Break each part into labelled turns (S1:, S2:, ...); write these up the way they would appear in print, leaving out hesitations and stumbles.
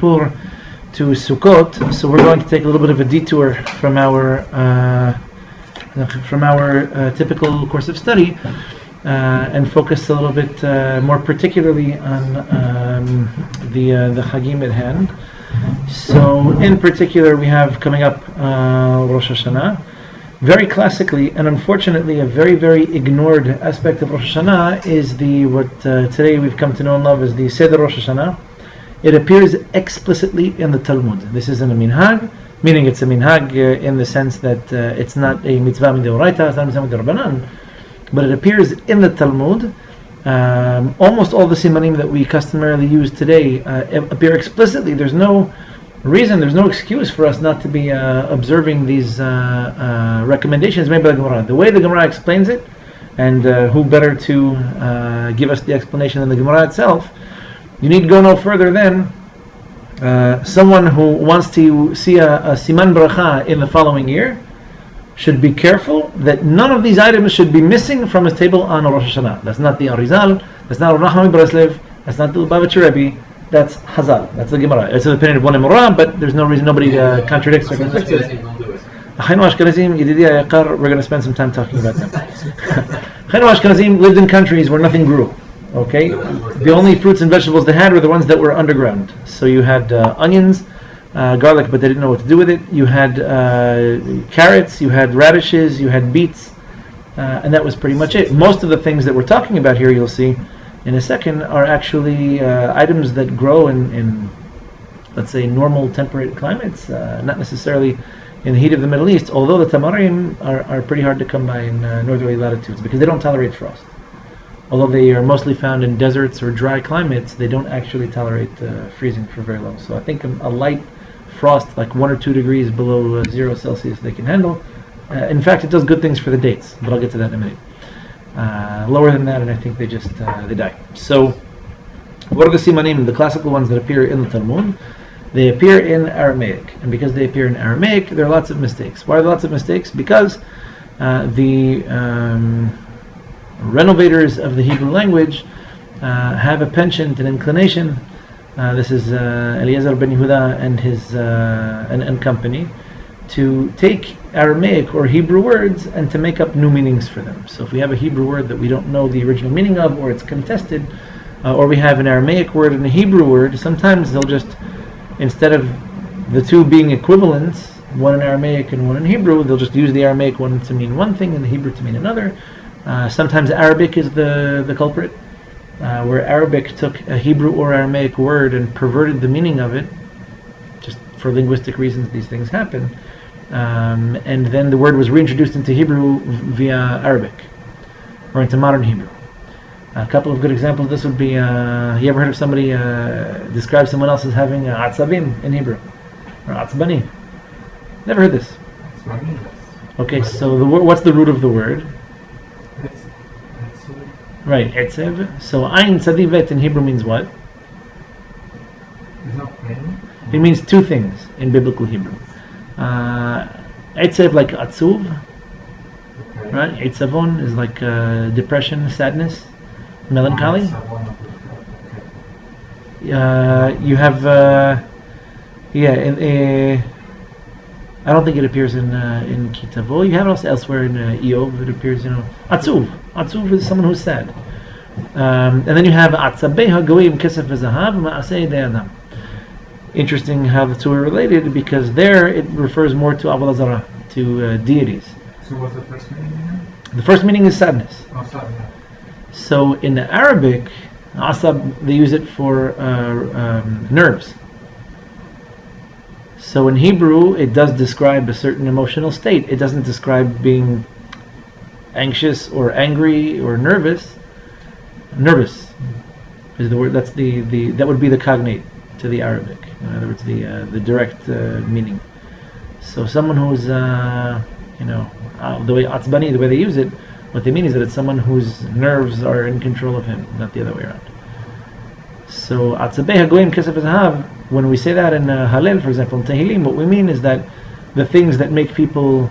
S1: Kippur to Sukkot. So we're going to take a little bit of a detour from our typical course of study and focus a little bit more particularly on the Chagim at hand. So in particular, we have coming up Rosh Hashanah. Very classically and unfortunately a very, very ignored aspect of Rosh Hashanah is what today we've come to know and love as the Seder Rosh Hashanah. It appears explicitly in the Talmud. This isn't a minhag, meaning it's a minhag in the sense that it's not a mitzvah midoraita, it's not a mitzvah midorbanan, but it appears in the Talmud. Almost all the simanim that we customarily use today appear explicitly. There's no reason, there's no excuse for us not to be observing these recommendations made by the Gemara. The way the Gemara explains it, and who better to give us the explanation than the Gemara itself, you need to go no further than someone who wants to see a siman bracha in the following year should be careful that none of these items should be missing from his table on Rosh Hashanah. That's not the Arizal, that's not Rav Nachman Breslev, that's not the Lubavitcher Rebbe, that's Hazal, that's the Gemara. It's an opinion of one Emorah, but there's no reason, nobody contradicts or conflicts it. Achaynu Ashkenazim, Yedidi Ayakar, we're going to spend some time talking about them. Achaynu Ashkenazim lived in countries where nothing grew. Okay, the only fruits and vegetables they had were the ones that were underground. So you had onions, garlic, but they didn't know what to do with it. You had carrots, you had radishes, you had beets, and that was pretty much it. Most of the things that we're talking about here, you'll see in a second, are actually items that grow in, let's say, normal temperate climates, not necessarily in the heat of the Middle East, although the tamarim are pretty hard to come by in northerly latitudes because they don't tolerate frost. Although they are mostly found in deserts or dry climates, they don't actually tolerate freezing for very long. So I think a light frost, like 1 or 2 degrees below 0 Celsius, they can handle. In fact, it does good things for the dates, but I'll get to that in a minute. Lower than that, and I think they die. So, what are the simanim, the classical ones that appear in the Talmud? They appear in Aramaic, and because they appear in Aramaic, there are lots of mistakes. Why are there lots of mistakes? Because the renovators of the Hebrew language have a penchant, an inclination. This is Eliezer ben Yehuda and his and company, to take Aramaic or Hebrew words and to make up new meanings for them. So if we have a Hebrew word that we don't know the original meaning of, or it's contested, or we have an Aramaic word and a Hebrew word, sometimes they'll just, instead of the two being equivalent, one in Aramaic and one in Hebrew, they'll just use the Aramaic one to mean one thing and the Hebrew to mean another. Sometimes Arabic is the culprit, where Arabic took a Hebrew or Aramaic word and perverted the meaning of it. Just for linguistic reasons, these things happen. And then the word was reintroduced into Hebrew via Arabic, or into modern Hebrew. A couple of good examples of this would be, you ever heard of somebody describe someone else as having atzabim in Hebrew? Or atzbani? Never heard this. Okay, so what's the root of the word? Right, etzev. So ayin tzadivet in Hebrew means what? It means two things in biblical Hebrew. Etzev like atzuv, right? Etzavon is like depression, sadness, melancholy. You have I don't think it appears in Kitavo. You have it also elsewhere in Eov. It appears, Atzuv. Atzuv is someone who's sad. And then you have Atzabeha Goim Kesef V'Zahav Ma'aseh De'adam. Interesting how the two are related, because there it refers more to Avodah Zarah, to deities.
S2: So what's the first meaning?
S1: The first meaning is sadness.
S2: Oh, sorry.
S1: So in Arabic, Asab, they use it for nerves. So in Hebrew, it does describe a certain emotional state. It doesn't describe being anxious or angry or nervous. Nervous is the word. That's that would be the cognate to the Arabic. In other words, the direct meaning. So someone who's the way atzbani, the way they use it, what they mean is that it's someone whose nerves are in control of him, not the other way around. So atzabei hagoyim kesef v'zahav, when we say that in Hallel, for example, in Tehillim, what we mean is that the things that make people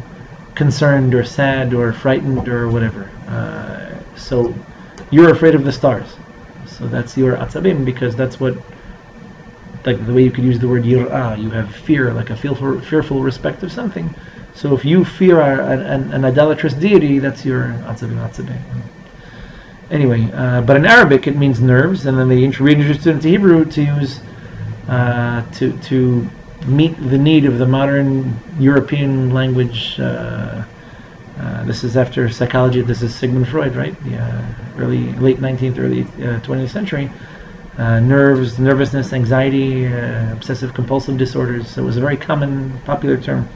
S1: concerned or sad or frightened or whatever. So you're afraid of the stars. So that's your atzabim, because that's what like the way you could use the word yir'ah, you have fear, like a fearful respect of something. So if you fear an idolatrous deity, that's your atzabeh. Anyway, but in Arabic it means nerves, and then they reintroduced it into Hebrew to use to meet the need of the modern European language. This is after psychology. This is Sigmund Freud, right? Late 19th, early 20th century. Nerves, nervousness, anxiety, obsessive compulsive disorders. So it was a very common, popular term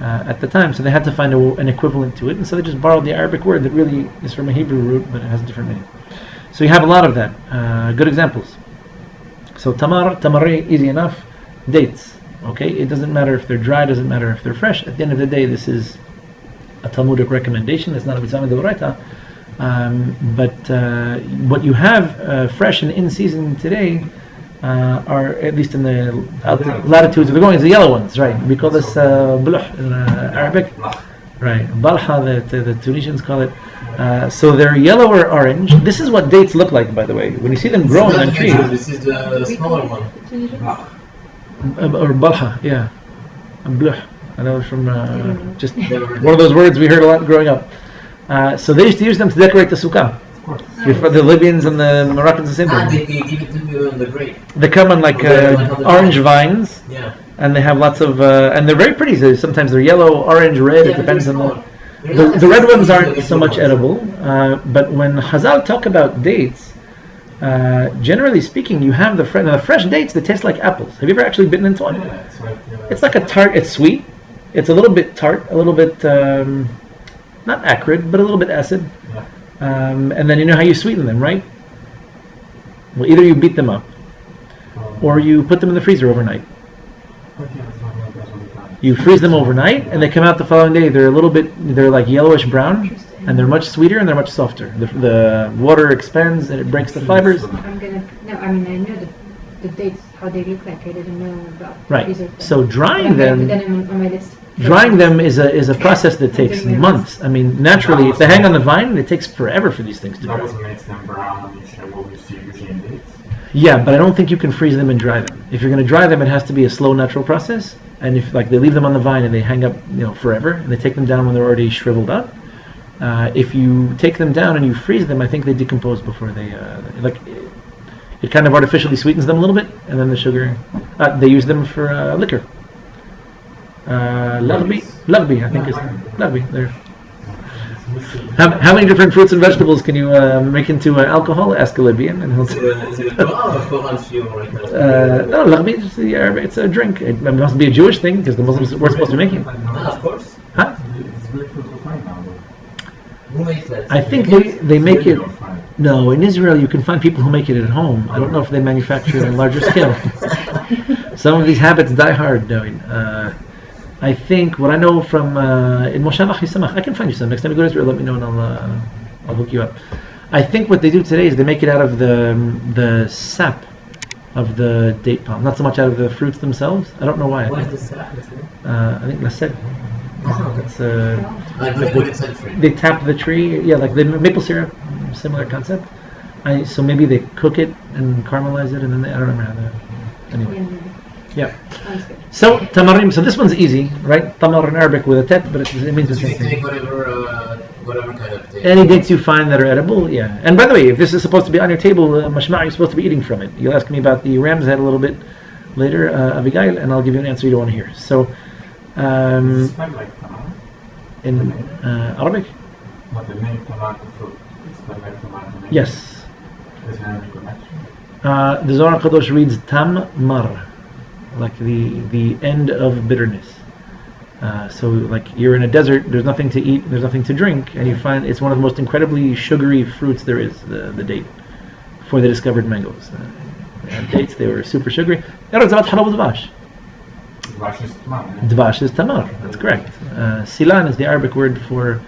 S1: at the time. So they had to find an equivalent to it, and so they just borrowed the Arabic word that really is from a Hebrew root, but it has a different meaning. So you have a lot of that. Good examples. So tamari, easy enough. Dates. Okay, it doesn't matter if they're dry, doesn't matter if they're fresh. At the end of the day, this is a Talmudic recommendation. It's not a mitzvah d'oraita. But what you have fresh and in season today are, at least in the latitudes we're going, is the yellow ones, right? We call this bluh in Arabic, right? Balha, the Tunisians call it. So they're yellow or orange. This is what dates look like, by the way. When you see them growing on trees.
S3: This is the smaller one.
S1: Or balha, yeah. Bluh. I know from just one of those words we heard a lot growing up. So they used to use them to decorate the sukkah. For the Libyans and the Moroccans, the same thing.
S3: They give it to you on the grape.
S1: They come on like orange vines, and they have lots of, and they're very pretty. So sometimes they're yellow, orange, red. It depends on the red ones aren't so much edible. But when Chazal talk about dates, generally speaking, you have the fresh dates that taste like apples. Have you ever actually bitten into one? It's like a tart. It's sweet. It's a little bit tart, a little bit not acrid, but a little bit acid. And then you know how you sweeten them, right? Well, either you beat them up, or you put them in the freezer overnight. You freeze them overnight, and they come out the following day. They're like yellowish brown, and they're much sweeter and they're much softer. The water expands and it breaks the fibers.
S4: I know the dates, how they look like. I didn't know about.
S1: Right. So drying them.
S4: On my list.
S1: Drying them is a process that takes months. I mean, naturally, if they hang on the vine, it takes forever for these things to dry.
S2: That also makes them brown and what we see usually in dates.
S1: Yeah, but I don't think you can freeze them and dry them. If you're going to dry them, it has to be a slow, natural process. And if they leave them on the vine and they hang up, forever, and they take them down when they're already shriveled up. If you take them down and you freeze them, I think they decompose before they it kind of artificially sweetens them a little bit, and then the sugar. They use them for liquor. Lagbi, I think is lagbi. There. How many different fruits and vegetables can you make into alcohol? Ask a Libyan, and he'll say.
S3: Is it a Quran or Quran Shiur right now?
S1: No, lagbi is the Arabic. It's a drink. It must be a Jewish thing because the Muslims were supposed to be making it.
S3: Of course.
S1: Huh?
S2: It's very difficult to find now.
S3: Who makes that?
S1: I think they make it. No, in Israel you can find people who make it at home. I don't know if they manufacture it on a larger scale. Some of these habits die hard knowing. I think what I know from in Moshav Achisamach, I can find you some. Next time you go to Israel, let me know and I'll hook you up. I think what they do today is they make it out of the sap of the date palm, not so much out of the fruits themselves. I don't know why.
S3: What is the sap?
S1: I think lased. It's they tap the tree, like the maple syrup, similar concept. So maybe they cook it and caramelize it, and then I don't remember how that. Anyway, yeah. So tamarim. So this one's easy, right? Tamar in Arabic with a tet, but it means the same thing.
S3: Take whatever kind of date.
S1: Any dates you find that are edible, yeah. And by the way, if this is supposed to be on your table, mashma', you're supposed to be eating from it. You'll ask me about the ram's head a little bit later, Abigail, and I'll give you an answer you don't want to hear. So.
S2: It's kind of like tomato.
S1: In Arabic?
S2: But the name tomato fruit. It's kind of like tomato.
S1: Yes.
S2: Is there any connection?
S1: The Zohar Kadosh reads Tam-mar, like the end of bitterness. So like you're in a desert, there's nothing to eat, there's nothing to drink, and you find it's one of the most incredibly sugary fruits there is, the date, before they discovered mangoes. They had dates, they were super sugary. Dvash is tamar, that's correct. Silan is the Arabic word for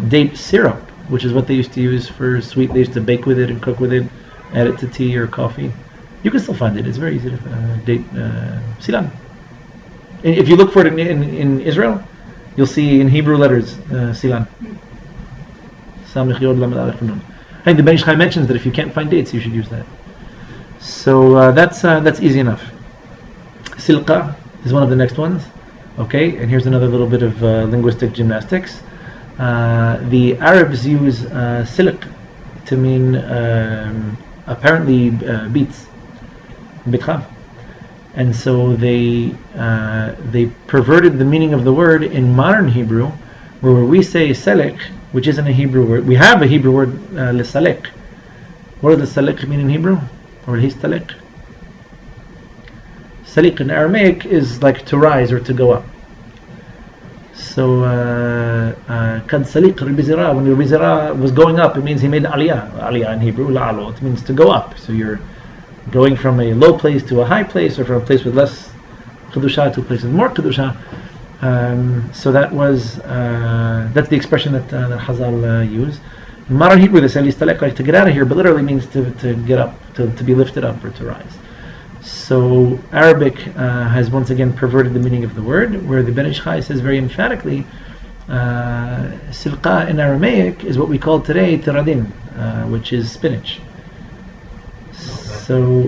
S1: date syrup, which is what they used to use for sweet. They used to bake with it and cook with it, add it to tea or coffee. You can still find it, it's very easy to date Silan. If you look for it in Israel, you'll see in Hebrew letters Silan. I think the Ben Ish Chai mentions that if you can't find dates, you should use that. So that's easy enough. Silqa is one of the next ones. Okay, and here's another little bit of linguistic gymnastics. The Arabs use silq to mean apparently beets, bikhav. And so they perverted the meaning of the word in modern Hebrew, where we say selek, which isn't a Hebrew word. We have a Hebrew word, lesalek. What does lesalek mean in Hebrew? Or histalek? Saliq in Aramaic is like to rise or to go up. So, kad saliq al-bizira, when the bizira was going up, it means he made aliyah. Aliyah in Hebrew, la'alo, it means to go up. So you're going from a low place to a high place, or from a place with less kedusha to a place with more kedusha. So that's the expression that Hazal used. In modern Hebrew, they say listalek, like to get out of here, but literally means to get up, to be lifted up or to rise. So Arabic has once again perverted the meaning of the word, where the Ben Ish Chai says very emphatically, silqa in Aramaic is what we call today tiradin, which is spinach. So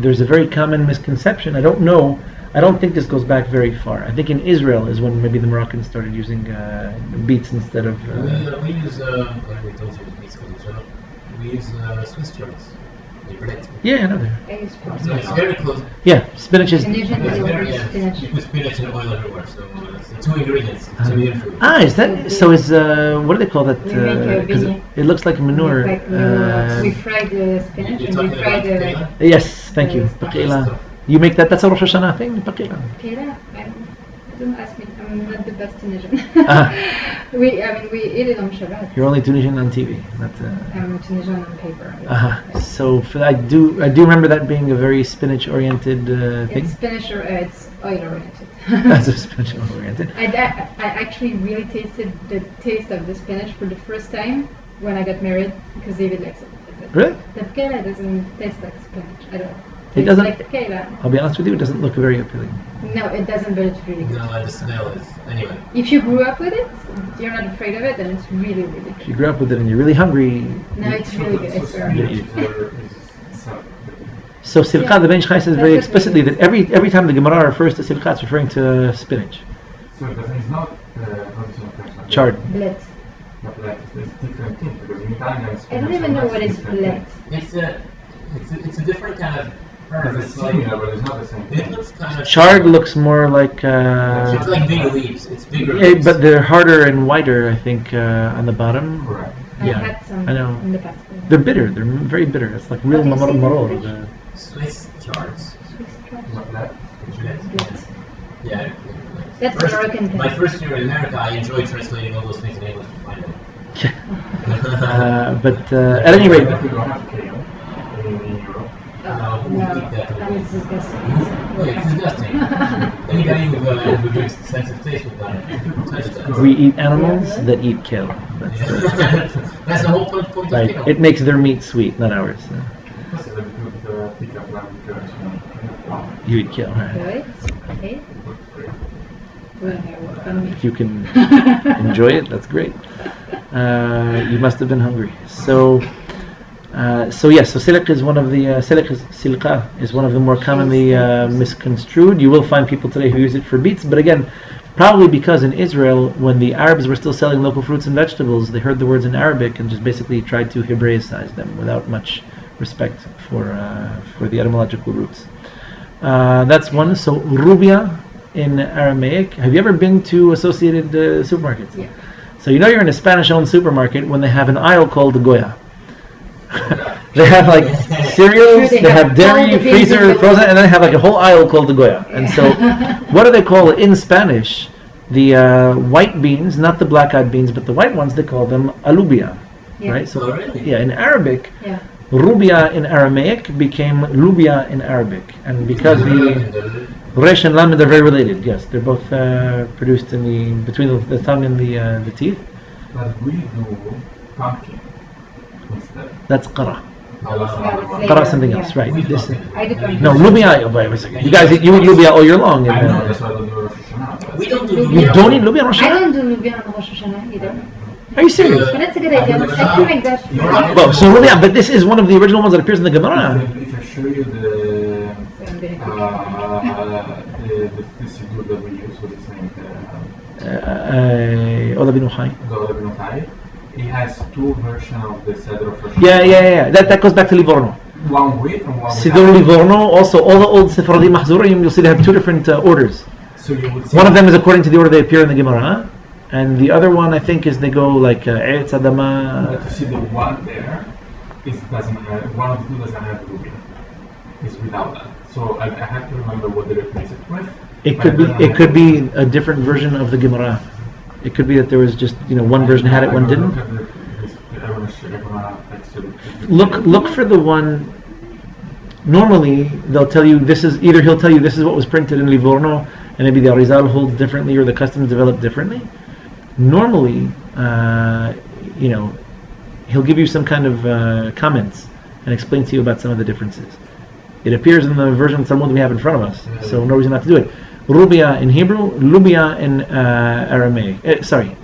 S1: there's a very common misconception. I don't think this goes back very far. I think in Israel is when maybe the Moroccans started using beets instead of...
S3: we use, like we told you, we use Swiss chardonnay.
S1: Yeah, I know that.
S3: So it's very close.
S1: Yeah, spinach is...
S3: It's very, you put spinach and oil everywhere, so it's the two ingredients, it's Indian food.
S1: Is that... So is... what do they call that?
S4: We make
S1: Because it looks like manure.
S4: We fry the spinach and we fry the...
S1: Yes, thank you. Baqila. You make that, that's a Rosh Hashanah thing? Baqila.
S4: Kera, don't ask me, I'm not the best Tunisian. We eat it on Shabbat.
S1: You're only Tunisian on TV.
S4: I'm Tunisian on paper.
S1: So for that, I do remember that being a very spinach-oriented thing.
S4: It's spinach or it's oil-oriented.
S1: That's a spinach-oriented.
S4: I actually really tasted the taste of the spinach for the first time when I got married because David likes it.
S1: Really?
S4: The kera doesn't taste like spinach at all.
S1: It doesn't.
S4: Like the kera.
S1: I'll be honest with you, it doesn't look very appealing.
S4: No, it doesn't, but it's really good.
S3: No, the smell is, anyway.
S4: If you grew up with it, you're not afraid of it, and it's really, really
S1: If
S4: good.
S1: you grew up with it and you're really hungry...
S4: No, it's really good, I swear.
S1: So silqa, the Ben Ish Chai says very explicitly that every time the Gemara refers to silqa, it's referring to spinach.
S2: So that is not
S1: Chard.
S4: Blet.
S2: But like it's different thing because in Italian
S4: I don't even know what is blet.
S3: It's a different kind of herb.
S2: It's similar, but it's not the same
S3: It
S2: thing.
S3: looks kind of...
S1: Chard looks more like...
S3: it's like big leaves. It's bigger
S1: yeah,
S3: leaves.
S1: but they're harder and whiter, I think, on the bottom.
S2: Correct.
S4: I
S1: Yeah,
S4: had some
S1: I know.
S4: in the past.
S1: They're bitter. They're very bitter. It's like real
S4: How do you say
S1: maror.
S4: that?
S3: Swiss chards.
S4: Swiss chard.
S2: Not that.
S4: Blet.
S3: Yeah.
S4: That's Moroccan thing.
S3: My first year in America, I enjoyed translating all those things in English to find them.
S1: But at any rate,
S2: We don't have kale in Europe.
S3: Who would eat that?
S4: That is disgusting.
S3: Oh, it's disgusting. Anybody with good sense of taste would touch that.
S1: we eat animals that eat kale. That's,
S3: That's the whole point
S1: right.
S3: of kale.
S1: It makes their meat sweet, not ours.
S2: Plus, it's a good pickup line because
S1: You eat kale, right?
S4: Right? Okay.
S1: If you can enjoy it, that's great. You must have been hungry. So yes, so silq is one of the silqa is one of the more commonly misconstrued. You will find people today who use it for beets, but again, probably because in Israel, when the Arabs were still selling local fruits and vegetables, they heard the words in Arabic and just basically tried to Hebraicize them without much respect for the etymological roots. That's one. So rubia in Aramaic. Have you ever been to associated supermarkets?
S4: Yeah.
S1: So you know you're in a Spanish-owned supermarket when they have an aisle called the Goya. They have like cereals,
S4: They
S1: they
S4: have
S1: have dairy,
S4: all the things
S1: freezer,
S4: in the-
S1: frozen, and then they have like a whole aisle called the Goya. And so, what do they call it in Spanish? The white beans, not the black-eyed beans, but the white ones, they call them alubia,
S4: Yeah.
S1: right? So,
S3: Oh, really?
S1: yeah, in Arabic,
S4: Yeah.
S1: rubia in Aramaic became lubia in Arabic, and because the resh and lamed are very related. Yes, they're both produced in between the tongue and the teeth.
S2: But we do pumpkin instead.
S1: That's qara.
S4: Yeah.
S1: Qara something else, right?
S3: We do
S1: This,
S3: pumpkin.
S4: I do pumpkin.
S1: no, lubia. Wait a second. You guys eat lubia all year long.
S2: I know, that's why I don't do Rosh Hashanah.
S3: We don't do
S1: You don't eat lubia on Rosh
S4: I
S1: Hashanah?
S4: don't do lubia on Rosh Hashanah either.
S1: Are you serious?
S4: But that's a good idea. I can make that.
S1: Well, so yeah, but this is one of the original ones that appears in the Gemara.
S2: If I show you the Shiur that we use for this name,
S1: Ola bin Uchai.
S2: the Ola bin Uchai, it has two versions of the Seder of Rosh
S1: Yeah. That goes back to Livorno.
S2: One with and one
S1: Siddur
S2: without.
S1: Livorno, also all the old Sephardi Mahzurim, you'll see they have two different orders.
S2: So you would see
S1: One of them is according to the order they appear in the Gemara, and the other one I think is they go like Eretz Adama.
S2: But you see the one there doesn't have, one of the two doesn't have Ruby. It's without that. So I have to remember what they replace it with.
S1: It could be a different version of the Gemara. It could be that there was just one version had it, one didn't. Look for the one. Normally they'll tell you this is either he'll tell you this is what was printed in Livorno, and maybe the Arizal holds differently or the customs developed differently. Normally, he'll give you some kind of comments and explain to you about some of the differences. It appears in the version of Talmud we have in front of us, so no reason not to do it. Rubia in Hebrew, Lubia in Aramaic.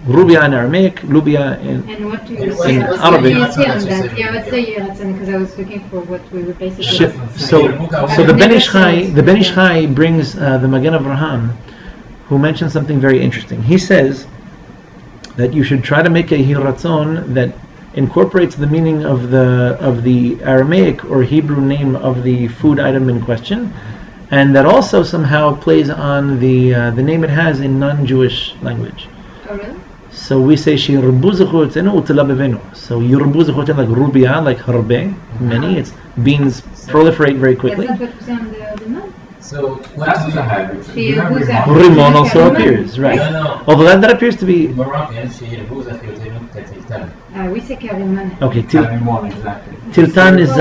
S1: Rubia in Aramaic, Lubia in.
S4: And what do you
S1: In
S4: say?
S1: Arabic.
S4: What do you say on that? Yeah, let's say Yeratzen, because I was looking for what we replace it
S1: Shit.
S4: with.
S1: So the Ben Ish Chai brings the Magen Avraham, who mentions something very interesting. He says that you should try to make a Hiratzon that incorporates the meaning of the Aramaic or Hebrew name of the food item in question, and that also somehow plays on the name it has in non-Jewish language.
S4: Oh, really?
S1: So we say Shirbu zechotenu utila bevenu. So Yirbu zechotenu like rubia, like harbe, many. It's beans proliferate very quickly.
S4: That's not what you say on the note.
S3: So what
S2: That's
S3: do
S2: what I
S3: you
S2: have.
S4: Shiur
S2: You have
S4: Buza.
S2: Rimon.
S1: Rimon also appears, right?
S3: No.
S1: Although that appears to be
S3: Moroccan שירבו זכיותינו כתלתן.
S4: We say Kariman.
S1: okay.
S2: Rimon, exactly.
S1: Tiltan is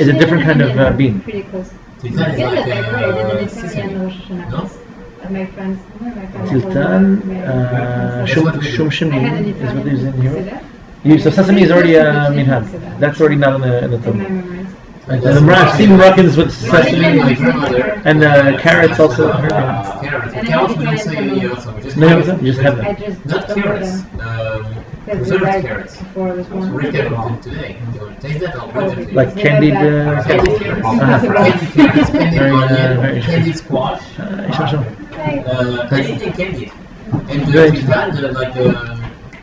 S1: a different kind of bean.
S4: Pretty close.
S3: Tiltan is
S4: Yeah,
S3: like
S4: that's right. I did an
S3: sesame.
S4: Italian Rosh Hashanah
S3: No?
S4: class at my friends.
S1: Tiltan, shum
S4: I had an
S1: shimi is what
S4: Italian.
S1: is in
S4: Say
S1: here.
S4: that?
S1: So sesame is already minhag. That's already not in the
S4: In my
S1: Talmud.
S4: memories.
S1: I've seen Moroccans with
S3: My
S1: sesame
S3: grandmother.
S1: and carrots also.
S3: Carrots.
S4: And
S3: Carrots
S4: I
S3: we don't say
S4: think
S3: also. We just
S1: No, you just have
S4: I
S1: them.
S4: just
S3: not
S4: don't know
S3: carrots.
S4: them. Because we
S3: Preserved
S4: read
S3: carrots.
S4: before I was born.
S3: Rick had them today. You want to taste that? I'll bring them to you.
S1: Like candied.
S3: Candied carrots.
S1: Uh-huh.
S3: Candied carrots, candied
S1: Very,
S3: onion,
S1: very
S3: candied squash,
S1: Sure.
S3: anything candied. And
S1: Good.
S3: with that,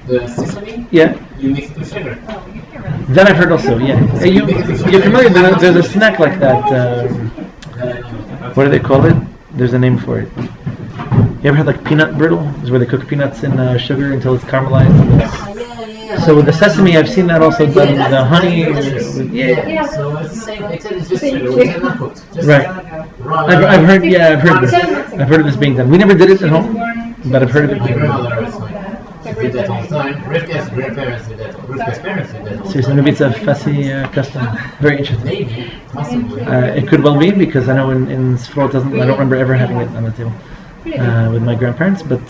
S3: the sesame,
S1: Yeah,
S3: you mix it with sugar.
S1: that I've heard also. Yeah, you're familiar? There's a snack like that. What do they call it? There's a name for it. You ever had like peanut brittle? Is where they cook peanuts in sugar until it's caramelized. So with the sesame, I've seen that also done. The honey, yeah.
S3: So it's the same, except it's just sugar, which is not cooked. Just
S1: Right.
S3: raw.
S1: I've heard. Yeah, I've heard this. I've heard of this being done. We never did it at home, but I've heard of it
S3: My
S1: being done.
S3: grandmother also did that all the time. Rivka's grandparents did that. Rivka's parents did that all the
S1: Seriously,
S3: time.
S1: maybe it's a fussy custom. Very interesting.
S3: Maybe, possibly.
S1: It could well be because I know in Sfrot doesn't. I don't remember ever having it on the table with my grandparents. But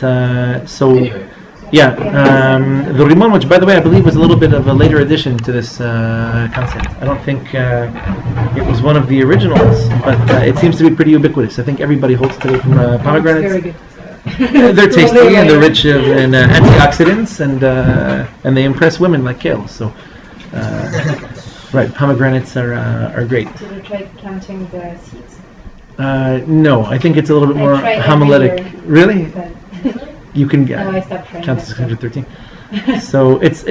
S1: so.
S3: Anyway.
S1: Yeah, the Rimon, which by the way I believe was a little bit of a later addition to this concept. I don't think it was one of the originals, but it seems to be pretty ubiquitous. I think everybody holds today from pomegranates.
S4: Very good.
S1: They're tasty and they're rich in antioxidants and they impress women like kale. So, right, pomegranates are great.
S4: Did you try counting the seeds?
S1: No, I think it's a little bit more
S4: tried every
S1: homiletic.
S4: year.
S1: Really?
S4: But
S1: You can
S4: no, I stopped trying.
S1: count to 613. So it's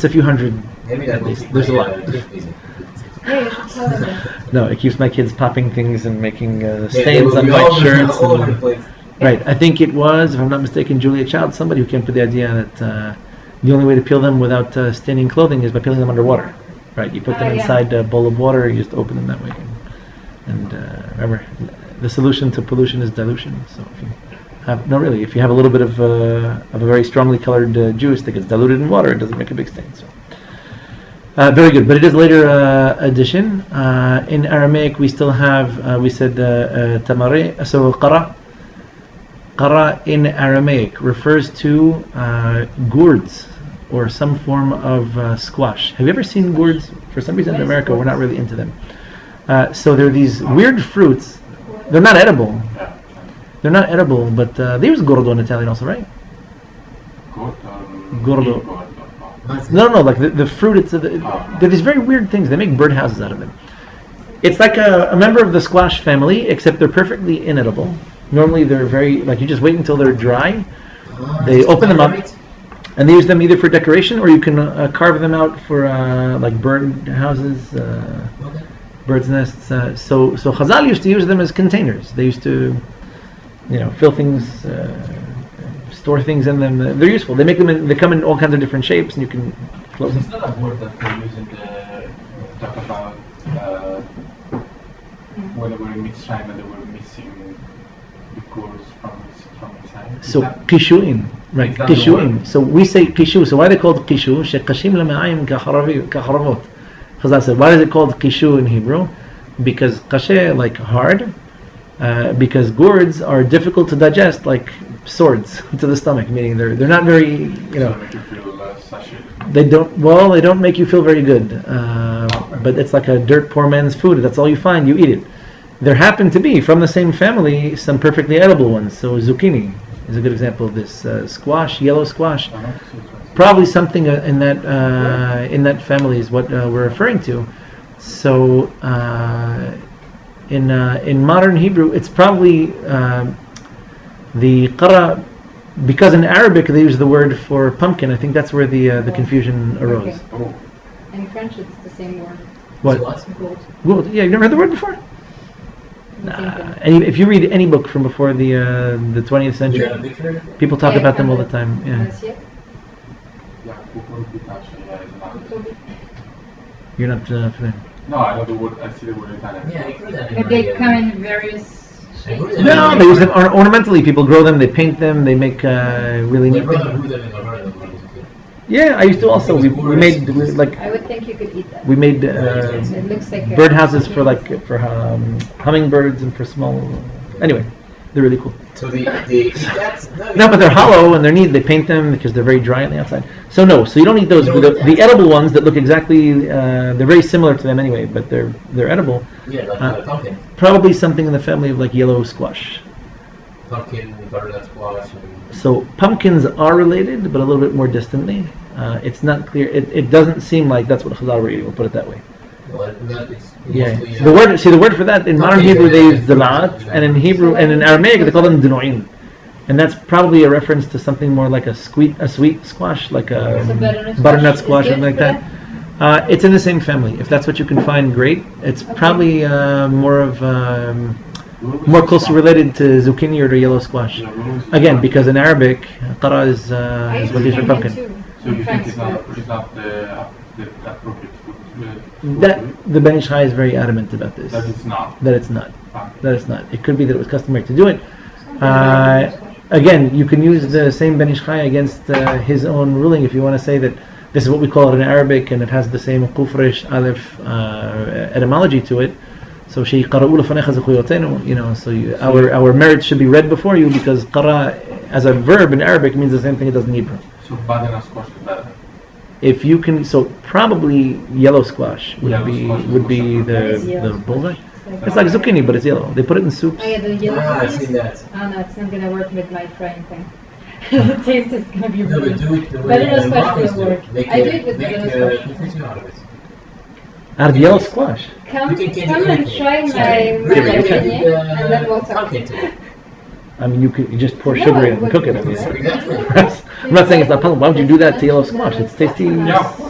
S1: a few hundred.
S3: Maybe that
S1: At
S3: will
S1: least.
S3: keep
S1: There's a
S3: my,
S1: lot.
S3: kids busy.
S4: Yeah, you should tell them that.
S1: No, it keeps my kids popping things and making
S3: Yeah, they
S1: stains
S3: will
S1: on
S3: be
S1: white
S3: all over-
S1: shirts.
S3: all over the
S1: and-
S3: place.
S1: right, I think it was, if I'm not mistaken, Julia Child, somebody who came up with the idea that the only way to peel them without staining clothing is by peeling them underwater. Right, you put them
S4: Yeah.
S1: inside a bowl of water, you just open them that way. And remember, the solution to pollution is dilution. So if you have, no, really, if you have a little bit of a very strongly colored juice that gets diluted in water, it doesn't make a big stain. So. Very good, but it is a later addition. In Aramaic, we still have, we said tamare, so qara. Qara in Aramaic refers to gourds or some form of squash. Have you ever seen gourds? For some reason in America, we're not really into them. So they're these weird fruits. They're not edible. They're not edible, but they use gordo in Italian also, right? Gordo. No, like the fruit. They're these very weird things. They make birdhouses out of them. It's like a member of the squash family, except they're perfectly inedible. Normally they're very, like you just wait until they're dry. They open them up, and they use them either for decoration or you can carve them out for like bird houses, birds' nests. So Chazal used to use them as containers. They used to, fill things, store things in them. They're useful. They come in all kinds of different shapes, and you can close them.
S3: It's not a word that they use in the talk about when they were in Mitzrayim and they were missing the gourds from inside.
S1: So kishuim, right? Kishuim. So we say kishu. So why are they called kishu? Shekashim lema'ayim kacharavot. Chazal said, why is it called kishu in Hebrew? Because kashe, like hard, because gourds are difficult to digest, like swords to the stomach. Meaning they're not very,
S3: Make you feel sachet.
S1: They don't make you feel very good. But it's like a dirt poor man's food. That's all you find. You eat it. There happen to be from the same family some perfectly edible ones. So zucchini is a good example of this. Squash, yellow squash, probably something in that family is what we're referring to. So in modern Hebrew, it's probably the qara, because in Arabic they use the word for pumpkin. I think that's where the confusion arose.
S4: Okay. In French, it's the same word.
S1: What?
S4: Gold.
S1: Gold. Yeah, you've never heard the word before? And if you read any book from before the 20th century, people talk about them all the time. Yeah. You're not familiar.
S3: No, I know the word. I see the word in Italian.
S5: Yeah, I agree that.
S4: But they come in various shapes.
S1: No, they use them ornamentally. People grow them, they paint them, they make really neat things. Yeah, I used to also. We made
S4: I would think you could eat that.
S1: we made
S4: It looks like
S1: birdhouses for hummingbirds and for small. Anyway, they're really cool.
S5: So the
S1: No, but they're hollow and they're neat. They paint them because they're very dry on the outside. So you don't eat those. The edible ones that look exactly, they're very similar to them anyway, but they're edible.
S5: Yeah, like pumpkin.
S1: Probably something in the family of like yellow squash.
S5: Pumpkin, butternut squash.
S1: So pumpkins are related, but a little bit more distantly. It's not clear. It doesn't seem like that's what Chazal were eating. We'll put it that way.
S5: Well, that is
S1: Yeah.
S5: mostly,
S1: The word for that in modern Hebrew they use dalat, and in Hebrew and in Aramaic they call them dinu'in, and that's probably a reference to something more like a sweet squash, like a
S4: So
S1: butternut squash,
S4: is
S1: something like
S4: good
S1: that. It's in the same family. If that's what you can find, great. It's probably more closely related to zucchini or to yellow squash. Again, because in Arabic, qara is what is for pumpkin.
S3: So you think it's not the appropriate food?
S1: That the Ben Ish Chai is very adamant about this.
S3: That it's not.
S1: That it's not. That it's not. It could be that it was customary to do it. Again, you can use the same Ben Ish Chai against his own ruling if you want to say that this is what we call it in Arabic and it has the same kufresh alif etymology to it. So our merits should be read before you because qara as a verb in Arabic means the same thing it does in Hebrew.
S3: So butternut squash is better.
S1: If you can, so probably yellow squash would
S3: Yellow
S1: be
S3: squash
S1: the bullseye. It's like zucchini, but it's yellow. They put it in soups.
S4: Oh yeah, the yellow
S5: I've
S4: ones?
S5: seen that.
S4: Oh no, it's not gonna work with my frying pan. The taste is gonna be
S5: No,
S4: really.
S5: but do it the way
S4: Butternut
S5: the
S4: squash
S5: Moroccans
S4: will
S5: do
S4: work.
S5: it. Make
S4: I do it with
S5: make
S4: butternut squash.
S5: confection out of it.
S1: Out of yellow squash.
S4: Come
S5: You can
S4: and
S5: anything.
S4: try my
S1: Really?
S4: beignet, and then we'll talk.
S5: Pumpkin too.
S1: I mean, you just pour
S4: No,
S1: sugar in and
S4: but-
S1: cook it. I mean,
S5: Exactly.
S1: I'm not saying it's not pumpkin. Why would you do that to yellow squash? It's tasty,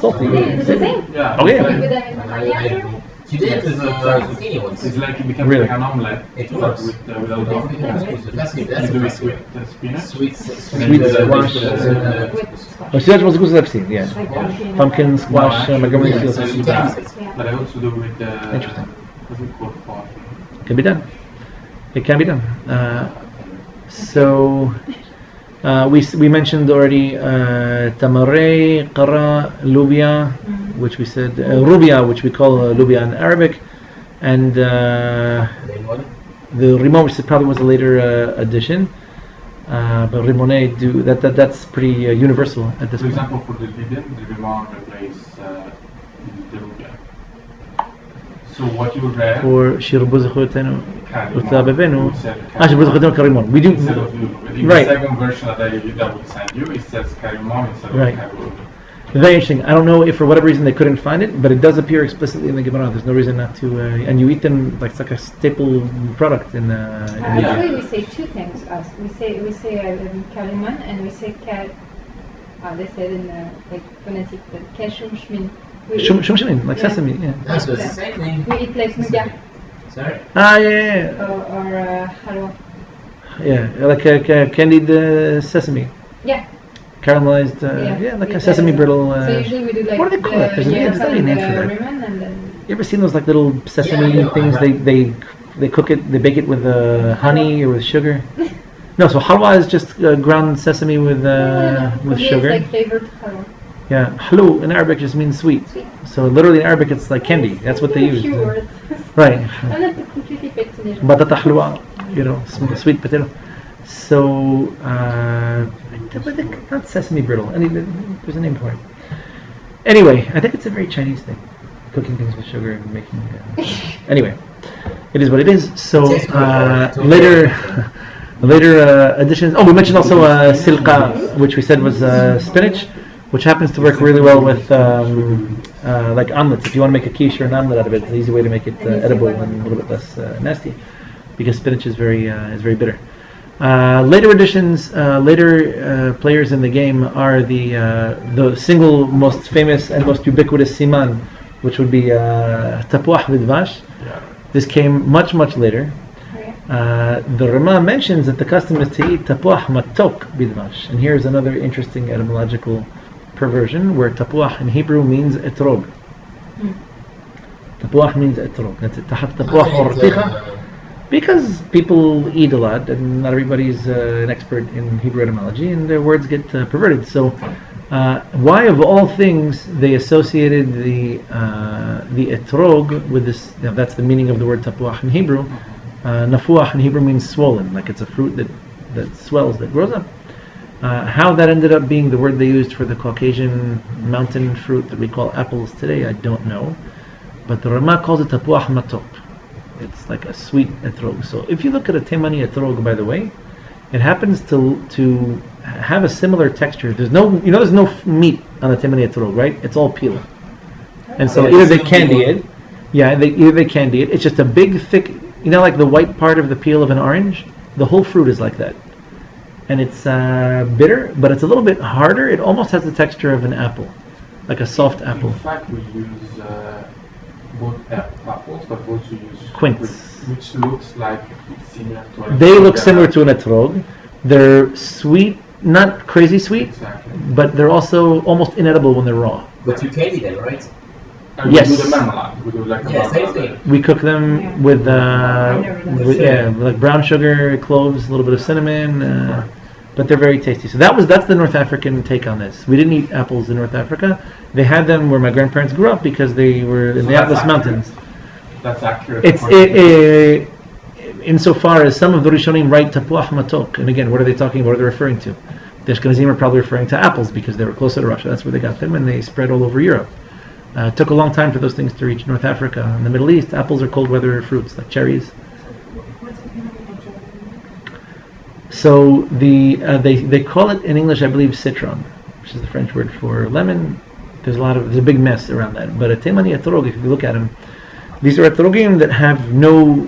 S1: salty.
S4: Yeah, it's the same.
S3: Yeah.
S1: Oh yeah.
S4: With them in the coriander.
S5: She did it with zucchini once.
S3: It's like it becomes
S1: Really?
S3: like an omelette.
S5: It
S3: but
S5: works.
S3: without the
S5: That's
S3: You
S5: that's
S3: do it
S5: impressive.
S3: with spinach.
S5: Sweet
S1: squash,
S4: With squash.
S1: Oh, see, that's what's good I've yeah.
S4: Like
S1: Pumpkin, squash,
S3: No,
S1: macaroni,
S3: actually,
S1: sauce.
S4: Yeah.
S3: But I also do with
S1: Interesting.
S3: what's it called? Pork.
S1: Can be done. It can be done. So we mentioned already tamarei, qara, lubia, which we said rubia, which we call lubia in Arabic, and the rimon, which probably was a later addition. But rimone do that's pretty universal at this
S3: For
S1: point.
S3: example, for the limon replace the rubia. So what you read,
S1: For shirbu zechutenu utabevenu,
S3: karimon.
S1: shirbu zechutenu karimon. We do
S3: Instead of lulu. In
S1: right.
S3: the second version that I would send you, it says karimon instead
S1: Right.
S3: of karimon.
S1: Very interesting. I don't know if for whatever reason they couldn't find it, but it does appear explicitly in the Gemara. There's no reason not to, and you eat them like it's like a staple product in Egypt.
S4: Actually, we say two things. Us, we say kariman and we say kat. They said in like phonetic, but kashum shmin.
S1: Shumshimin, like sesame. Yeah.
S5: That's the same thing.
S4: We eat like muga
S5: Sorry.
S1: Yeah.
S4: or halwa.
S1: Yeah, like a candied sesame.
S4: Yeah.
S1: Caramelized, like a sesame brittle.
S4: So usually we do like
S1: what do they call it? There's a name for that.
S4: Riman and then
S1: You ever seen those like little sesame
S5: Yeah.
S1: things? They cook it, they bake it with honey or with sugar. No, so halwa is just ground sesame with sugar.
S4: It's like flavored halwa.
S1: Yeah, halu in Arabic just means sweet.
S4: Sweet.
S1: So literally in Arabic it's like candy. That's what they use.
S4: Few words.
S1: Right.
S4: I'm not completely fake Tunisian.
S1: Batata halwa, sweet potato. So, not sesame brittle. There's a name for it. Anyway, I think it's a very Chinese thing, cooking things with sugar and making. Anyway, it is what it is. So later additions. Oh, we mentioned also silqa, which we said was spinach, which happens to work really well with like omelets. If you want to make a quiche or an omelet out of it, it's an easy way to make it edible and a little bit less nasty, because spinach is very bitter. Later additions, later players in the game are the single most famous and most ubiquitous siman, which would be tapuah bidvash. This came much later. The Rama mentions that the custom is to eat tapuah matok bidvash, and here's another interesting etymological perversion where tapuah in Hebrew means etrog. Tapuah means etrog. That's it. Tahat tapuah orticha. Because people eat a lot, and not everybody's an expert in Hebrew etymology, and their words get perverted. So, why of all things they associated the etrog with this? That's the meaning of the word tapuach in Hebrew. Nafuach in Hebrew means swollen, like it's a fruit that swells, that grows up. How that ended up being the word they used for the Caucasian mountain fruit that we call apples today, I don't know. But the Rama calls it tapuach matok. It's like a sweet etrog. So if you look at a temani etrog, by the way, it happens to have a similar texture. There's no meat on a temani etrog, right? It's all peel. And so either they candy it, it's just a big, thick, like the white part of the peel of an orange? The whole fruit is like that. And it's bitter, but it's a little bit harder. It almost has the texture of an apple, like a soft apple.
S3: In fact, we use both apples, but also use
S1: quince,
S3: which looks like similar to an
S1: They look similar to an etrog. They're sweet, not crazy sweet,
S3: exactly.
S1: but they're also almost inedible when they're raw.
S5: But you candy them, right?
S3: And
S1: Yes.
S3: we do the marmalade. We do like a
S5: Yeah, same
S3: marmalade.
S5: thing.
S1: We cook them with like brown sugar, cloves, a little bit of cinnamon, but they're very tasty. So that's the North African take on this. We didn't eat apples in North Africa. They had them where my grandparents grew up because they were in the Atlas Mountains.
S3: That's accurate.
S1: It's insofar as some of the Rishonim write tapuach matok, and again, what are they talking about? What are they referring to? The Ashkenazim are probably referring to apples because they were closer to Russia. That's where they got them, and they spread all over Europe. It took a long time for those things to reach North Africa. In the Middle East, apples are cold weather fruits like cherries. So they call it in English, I believe, citron, which is the French word for lemon. There's a big mess around that. But a temani etrog, if you look at them, these are etrogim that have no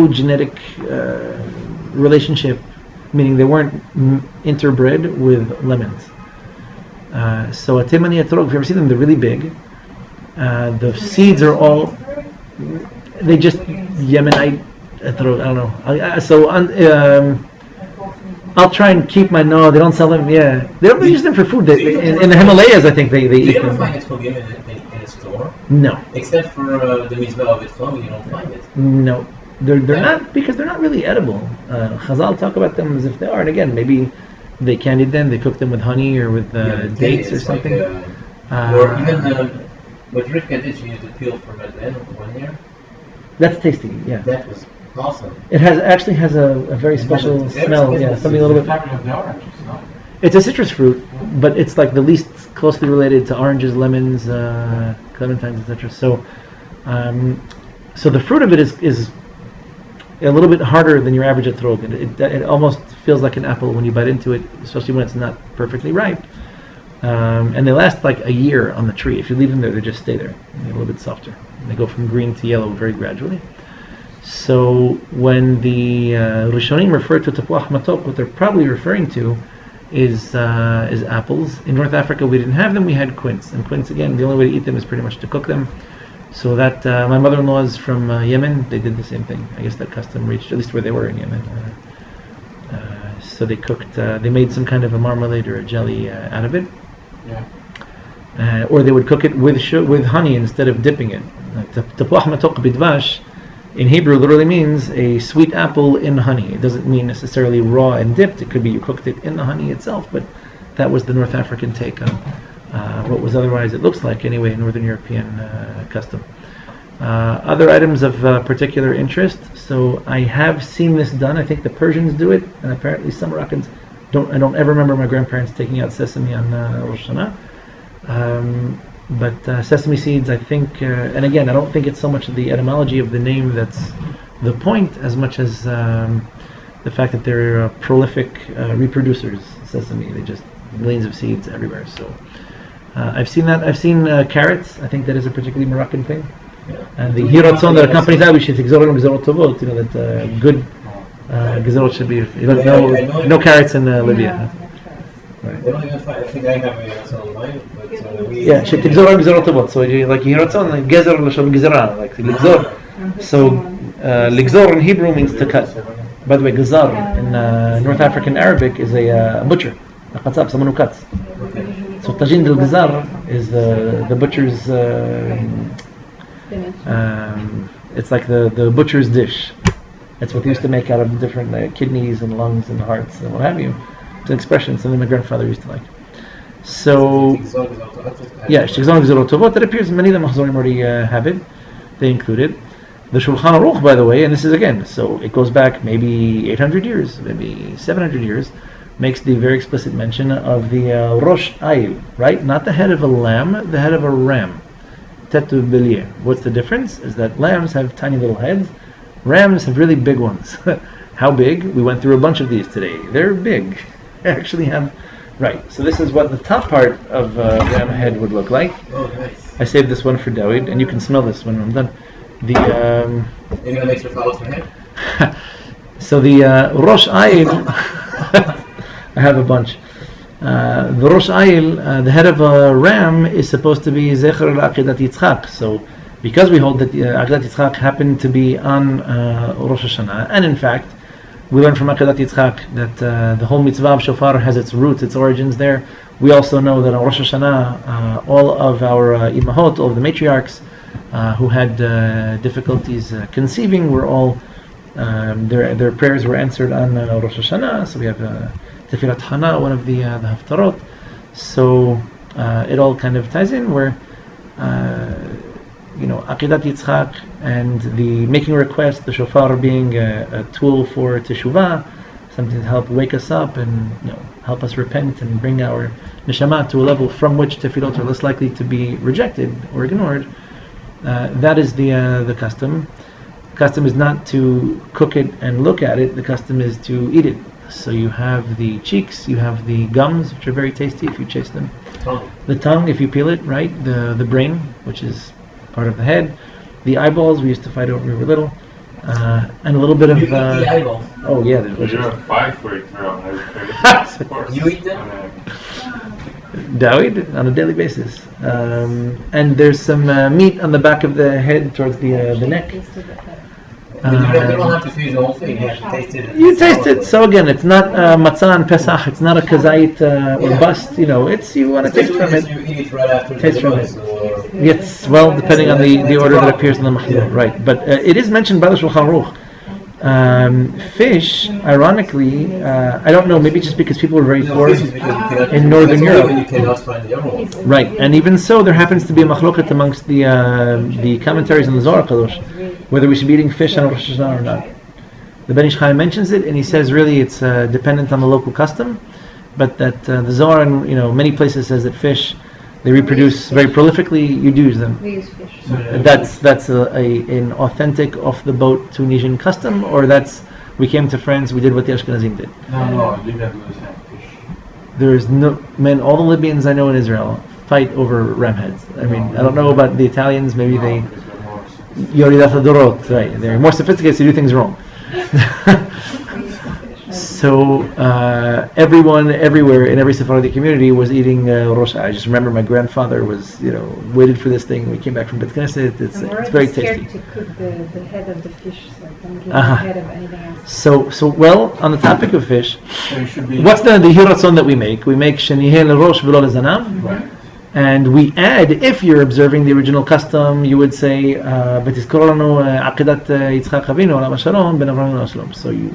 S1: genetic relationship, meaning they weren't interbred with lemons. So a temani etrog, if you ever see them, they're really big. The seeds are all, they just Yemenite etrog, I don't know. I'll try and keep my no. They don't sell them. Yeah, they don't use them for food. In the Himalayas, I think they
S5: Do
S1: eat
S5: you ever
S1: them.
S5: find it in a store?
S1: No,
S5: Except for the mitzvah of it flowing, you don't find it.
S1: no, they're not, because they're not really edible. Chazal talk about them as if they are, and again, maybe they candied them, they cooked them with honey or with dates or something.
S5: Or even what Rivka did, she used the peel from at the end of 1 year.
S1: That's tasty. Yeah,
S5: That was awesome.
S1: it actually has a very special smell. Yeah, something a little
S3: The
S1: bit.
S3: family of the oranges, no?
S1: It's a citrus fruit, but it's like the least closely related to oranges, lemons, clementines, etc. So, so the fruit of it is a little bit harder than your average etrog. It almost feels like an apple when you bite into it, especially when it's not perfectly ripe. And they last like a year on the tree. If you leave them there, they just stay there. They're a little bit softer. They go from green to yellow very gradually. So when the Rishonim refer to Tapuach Matok, what they're probably referring to is apples. In North Africa, we didn't have them. We had quince. And quince, again, the only way to eat them is pretty much to cook them. So that my mother-in-law is from Yemen. They did the same thing. I guess that custom reached at least where they were in Yemen. So they cooked. They made some kind of a marmalade or a jelly out of it.
S3: Yeah.
S1: Or they would cook it with honey instead of dipping it. Tapuach matok bidvash in Hebrew literally means a sweet apple in honey. It doesn't mean necessarily raw and dipped. It could be you cooked it in the honey itself, but that was the North African take on what was otherwise, it looks like anyway, Northern European custom. Other items of particular interest. So I have seen this done. I think the Persians do it, and apparently some Moroccans don't. I don't ever remember my grandparents taking out sesame on Rosh Hashanah. But sesame seeds, I think, and again, I don't think it's so much the etymology of the name that's the point, as much as the fact that they're prolific reproducers. Sesame, they just millions of seeds everywhere. So I've seen that. I've seen carrots. I think that is a particularly Moroccan thing. And the hiratzon that accompanies that, we should gzorot gzorot tovot. You know that good gzorot should be. No carrots in Libya. Right.
S5: They don't even find, I think I have a online, but
S1: yeah, שתגזור גזרות טובות. So like ירצון, גזר לשון גזרה, like לגזור. So לגזור in Hebrew means to cut. By the way, gazar in North African Arabic is a butcher, a qatzab, someone who cuts. So tajin del gazar is the butcher's. It's like the butcher's dish. It's what they used to make out of different kidneys and lungs and hearts and what have you. It's an expression, something my grandfather used to like. So, yeah, Shtigzon Gzerot Tovot, that appears many of the Mahzorim already have it. They include it. The Shulchan Aruch, by the way, and this is again, so it goes back maybe 800 years, maybe 700 years, makes the very explicit mention of the Rosh Ayil, right? Not the head of a lamb, the head of a ram. Tetu Belier. What's the difference? Is that lambs have tiny little heads, rams have really big ones. How big? We went through a bunch of these today. They're big. They actually have, right. So this is what the top part of ram head would look like.
S5: Oh, nice.
S1: I saved this one for David, and you can smell this when I'm done. The
S5: You're gonna make your flowers for him?
S1: so the Rosh Ayil, I have a bunch. The Rosh Ayil, the head of a ram, is supposed to be Zecher al-Aqidat Yitzchak. So because we hold that Aqidat Yitzchak happened to be on Rosh Hashanah, and in fact, we learn from Aqidat Yitzchak that the whole mitzvah of shofar has its roots, its origins there. We also know that on Rosh Hashanah, all of our imahot, all of the matriarchs who had difficulties conceiving, were all their prayers were answered on Rosh Hashanah. So we have Tefilat Hana, one of the haftarot. So it all kind of ties in where Aqidat Yitzchak and the making request, the shofar being a tool for teshuvah, something to help wake us up and help us repent and bring our neshama to a level from which tefillot are less likely to be rejected or ignored. That is the custom. The custom is not to cook it and look at it. The custom is to eat it. So you have the cheeks, you have the gums, which are very tasty if you chase them. The tongue, if you peel it, right? The brain, which is part of the head. The eyeballs, we used to fight over when we were little. And a little bit of...
S5: You eat the eyeballs?
S1: Oh, yeah.
S3: You're a fight for it, bro. Of course.
S5: You eat them?
S1: David, on a daily basis. And there's some meat on the back of the head towards the neck.
S5: You don't have to taste the whole thing. You have to taste it.
S1: You taste it. So again, it's not matzah and Pesach. It's not a kazait or bust. It's you want to taste from it.
S5: You eat right after
S1: Taste from
S5: the
S1: it. Yes, well, depending on the order that appears in the Mahzor, right? But it is mentioned by the Shulchan Aruch. Fish, ironically, I don't know. Maybe just because people were very poor in Northern Europe.
S5: You cannot find the other ones.
S1: Right, and even so, there happens to be a machloket amongst the commentaries in the Zohar Kadosh, whether we should be eating fish on Rosh Hashanah or not. The Ben Ish Chai mentions it, and he says really it's dependent on the local custom, but that the Zohar in many places says that fish, they reproduce very prolifically. You do use them.
S4: We use fish.
S1: That's an authentic off the boat Tunisian custom, or that's we came to France, we did what the Ashkenazim did.
S3: No, you don't use fish.
S1: there's no man. All the Libyans I know in Israel fight over ram heads. I mean, I don't know about the Italians. Maybe they Yoridat Dorot, right? They're more sophisticated to do things wrong. So everyone, everywhere, in every Sephardi community was eating rosh. I just remember my grandfather was, waited for this thing. We came back from Bet Knesset. It's very tasty.
S4: To cook the head of the fish, so don't get
S1: Uh-huh.
S4: the head of anything else.
S1: So well, on the topic of fish,
S3: So it should be.
S1: what's the hiratzon that we make? We make sheniheh lerosh v'lo lezanav.
S3: Right.
S1: And we add, if you're observing the original custom, you would say, "V'tizkor lanu akedat Yitzchak Avinu olam hashalom ben Avraham Shalom." So you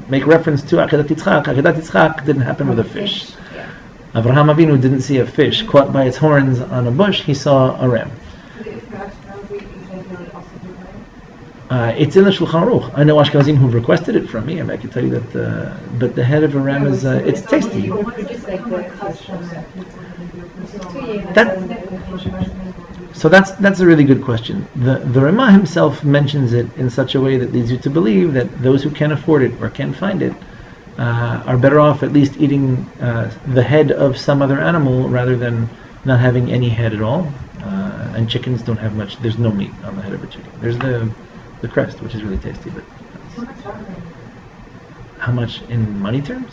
S1: make reference to akedat Yitzchak. Akedat Yitzchak didn't happen with a fish.
S4: Yeah.
S1: Avraham Avinu didn't see a fish caught by its horns on a bush. He saw a ram. It's in the Shulchan Aruch. I know Ashkenazim who've requested it from me. I can tell you that. But the head of a ram is it's tasty. So that's a really good question. The Rama himself mentions it in such a way that leads you to believe that those who can afford it or can find it are better off at least eating the head of some other animal rather than not having any head at all. And chickens don't have much. There's no meat on the head of a chicken. There's the crest, which is really tasty. But how much in money terms?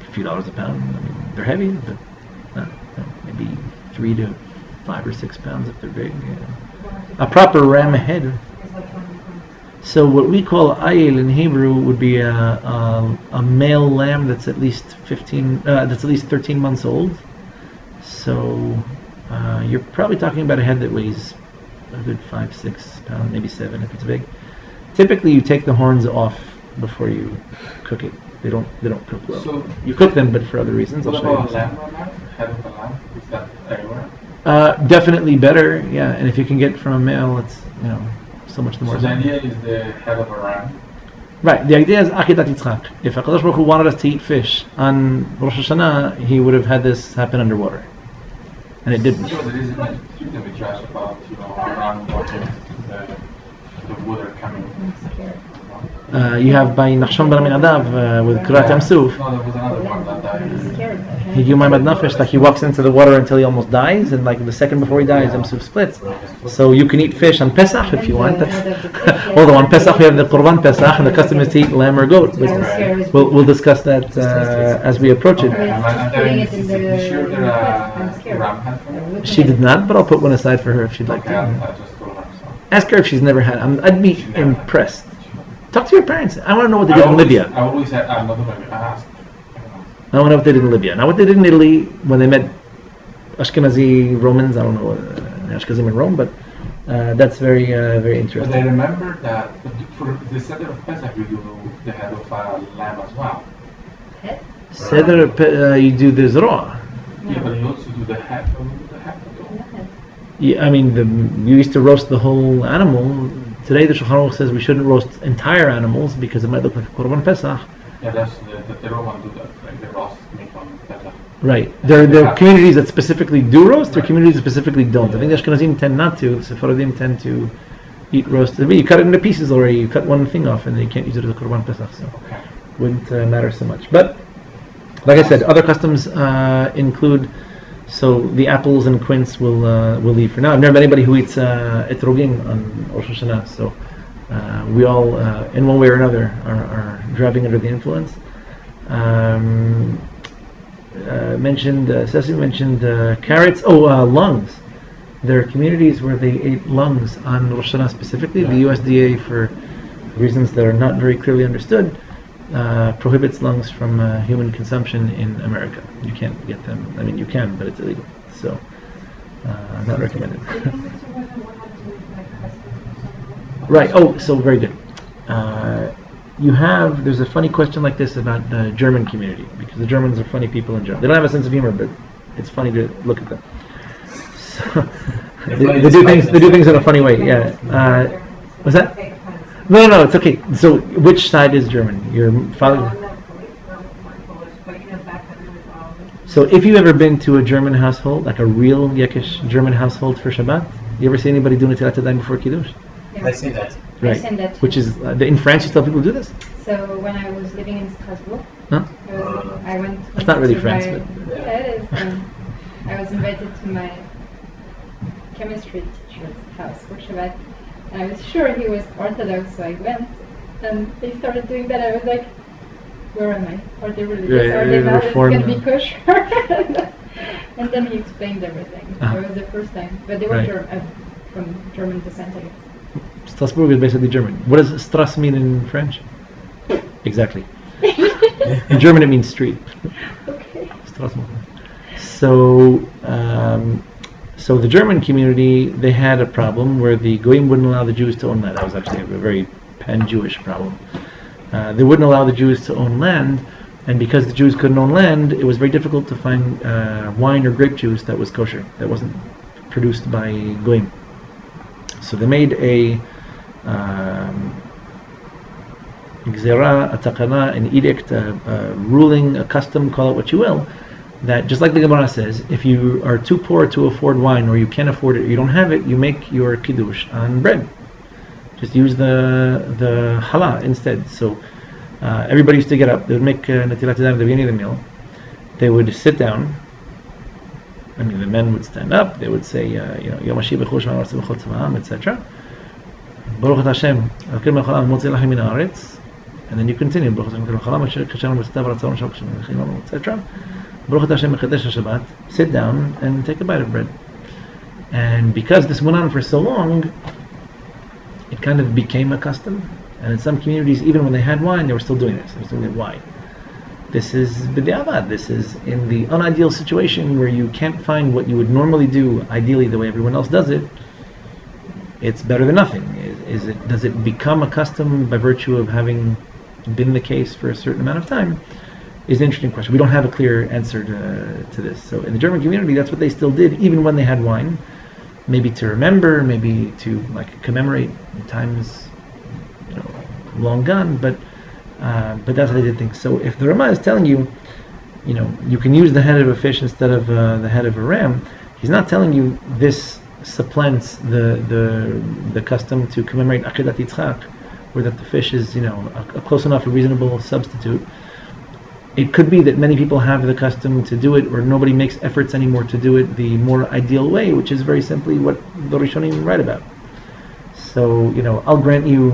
S1: A few dollars a pound. I mean, they're heavy, but maybe 3 to 5 or 6 pounds if they're big. A proper ram head. So what we call ayil in Hebrew would be a male lamb that's at least 13 months old. So you're probably talking about a head that weighs a good 5-6 pounds, maybe 7 if it's big. Typically, you take the horns off before you cook it. They don't cook well.
S3: So
S1: you cook them, but for other reasons. I'll
S3: what
S1: show you.
S3: about lamb or lamb? Head of a lamb? Is that everywhere?
S1: Definitely better, yeah. And if you can get from a male, it's so much the more.
S3: So the idea is the head of a ram.
S1: Right. The idea is Akedat Yitzchak. If HaKadosh Baruch Hu wanted us to eat fish on Rosh Hashanah, He would have had this happen underwater, and it didn't.
S3: So there is a midrash about a ram watching the water coming.
S1: You have by Nachshon ben Aminadav with Kirat Yam Suf.
S3: No, there was another one that died.
S1: He like he walks into the water until he almost dies, and like the second before he dies, Yam Suf splits. So you can eat fish on Pesach if you want. Although on Pesach we have the Korban Pesach, and the custom is to eat lamb or goat. But we'll discuss that as we approach it. She did not, but I'll put one aside for her if she'd like to. Ask her if she's never had. I'd be impressed. Talk to your parents. I want to know what they did in Libya.
S3: I always said, I'm not going to ask.
S1: I want to know what they did in Libya. Now, what they did in Italy when they met Ashkenazi Romans, I don't know Ashkenazim in Rome, but that's very, very interesting.
S3: But I remember that for the Seder of Pesach, you do the head of a lamb as well.
S1: Seder, you do the zroa.
S3: Yeah, but you also do the head of the head.
S1: Yeah, I mean, you used to roast the whole animal. Today, the Shulchan Aruch says we shouldn't roast entire animals because it might look like a Korban Pesach.
S3: Yeah, that's the Roman do that, like the roast meat on Pesach.
S1: Right. There are communities that specifically do roast, there are communities that specifically don't. I think the Ashkenazim tend not to. Sephardim tend to eat roast. I mean, you cut it into pieces already. You cut one thing off and then you can't use it as a Korban Pesach. So it wouldn't matter so much. But, like I said, other customs include... So the apples and quince will leave for now. I've never met anybody who eats etrogim on Rosh Hashanah. So we all, in one way or another, are driving under the influence. Cecily mentioned carrots. Lungs. There are communities where they ate lungs on Rosh Hashanah specifically. The USDA, for reasons that are not very clearly understood, prohibits lungs from human consumption in America. You can't get them. I mean, you can, but it's illegal. So, not recommended. Right. Oh, so very good. There's a funny question like this about the German community, because the Germans are funny people in general. They don't have a sense of humor, but it's funny to look at them. So, they do things in a funny way. Yeah. What's that? No, it's okay. So, which side is German? Your father? So, if you've ever been to a German household, like a real Yekish German household for Shabbat, you ever see anybody doing a Tilat Yadayim before Kiddush?
S5: I see that.
S1: Right.
S4: send that to
S1: Which is in France, you tell people do this?
S4: So when I was living in Strasbourg,
S1: Huh?
S4: I went.
S1: It's not really
S4: to
S1: France,
S4: my-
S1: but-
S4: Yeah, it is. I was invited to my chemistry teacher's house for Shabbat, and I was sure he was Orthodox, so I went, and they started doing that. I was like, where am I? Are they religious?
S1: Yeah,
S4: Are they not? It's
S1: Reformed.
S4: going to be kosher. And then he explained everything.
S1: Uh-huh.
S4: It was the first time, but they were
S1: Right.
S4: from German descent, I guess.
S1: Strasbourg is basically German. What does Strasse mean in French? Exactly. In German, it means street.
S4: Okay.
S1: Strasbourg. So the German community, they had a problem where the Goyim wouldn't allow the Jews to own land. That was actually a very pan-Jewish problem. They wouldn't allow the Jews to own land, and because the Jews couldn't own land, it was very difficult to find wine or grape juice that was kosher, that wasn't produced by Goyim. So they made a gzera, a takana, an edict, a ruling, a custom, call it what you will, that just like the Gemara says, if you are too poor to afford wine, or you can't afford it, or you don't have it, you make your kiddush on bread. Just use the challah instead. So everybody used to get up. They would make netilat yadayim at the beginning of the meal. They would sit down. I mean, the men would stand up. They would say, Yom HaShiv b'chol Shema Artz b'chol Tzava'am, etc. Baruch Ata Hashem, Elkeinu melech haolam, motzi lachem min haaretz. And then you continue. Baruch Ata Hashem, Elkeinu melech haolam, asher kasheranu b'tzitav v'ratzon shal kasheranu v'chilonu, etc. Baruch Ata Hashem, mechadesh HaShabbat. Sit down and take a bite of bread. And because this went on for so long, it kind of became a custom. And in some communities, even when they had wine, they were still doing this. They were still doing wine. This is b'diavad. This is in the unideal situation where you can't find what you would normally do, ideally the way everyone else does it. It's better than nothing. Does it become a custom by virtue of having been the case for a certain amount of time? Is an interesting question. We don't have a clear answer to this. So in the German community, that's what they still did, even when they had wine. Maybe to remember, maybe to commemorate times, long gone. But that's how they did things. So if the Rama is telling you, you can use the head of a fish instead of the head of a ram, he's not telling you this supplants the custom to commemorate Akedat Yitzchak, where that the fish is a close enough, a reasonable substitute. It could be that many people have the custom to do it, or nobody makes efforts anymore to do it the more ideal way, which is very simply what the Rishonim write about. So, I'll grant you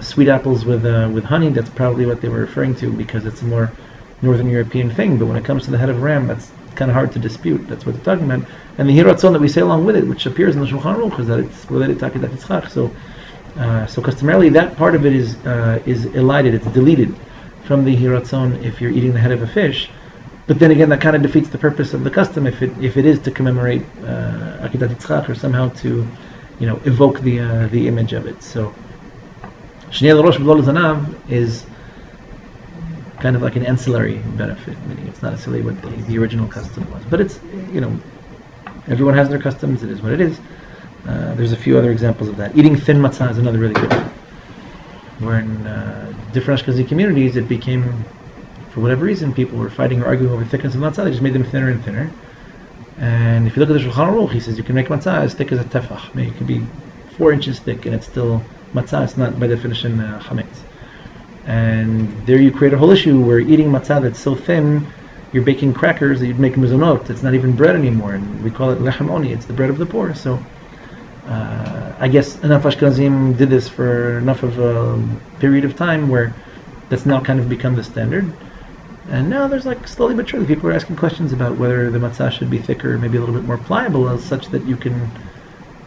S1: sweet apples with honey. That's probably what they were referring to, because it's a more Northern European thing. But when it comes to the head of ram, that's kind of hard to dispute. That's what they're talking about. And the hiratzon that we say along with it, which appears in the Shulchan Aruch, is that it's related to Akedat Yitzchak. So customarily, that part of it is elided. It's deleted from the hiratzon if you're eating the head of a fish. But then again, that kind of defeats the purpose of the custom if it is to commemorate Akedat Yitzchak, or somehow to evoke the image of it. So Shnei L'Rosh V'Lo L'Zanav is kind of like an ancillary benefit, meaning it's not necessarily what the original custom was. But it's, everyone has their customs, it is what it is. There's a few other examples of that. Eating thin matzah is another really good one. Where in different Ashkenazi communities, it became, for whatever reason, people were fighting or arguing over thickness of matzah. They just made them thinner and thinner. And if you look at the Shulchan Aruch, he says you can make matzah as thick as a tefach. It can be 4 inches thick, and it's still matzah. It's not by definition chametz. And there you create a whole issue where eating matzah that's so thin, you're baking crackers that you'd make mezonot. It's not even bread anymore, and we call it lechem oni. It's the bread of the poor. So I guess enough Ashkenazim did this for enough of a period of time where that's now kind of become the standard. And now there's slowly but surely people are asking questions about whether the matzah should be thicker, maybe a little bit more pliable, as such that you can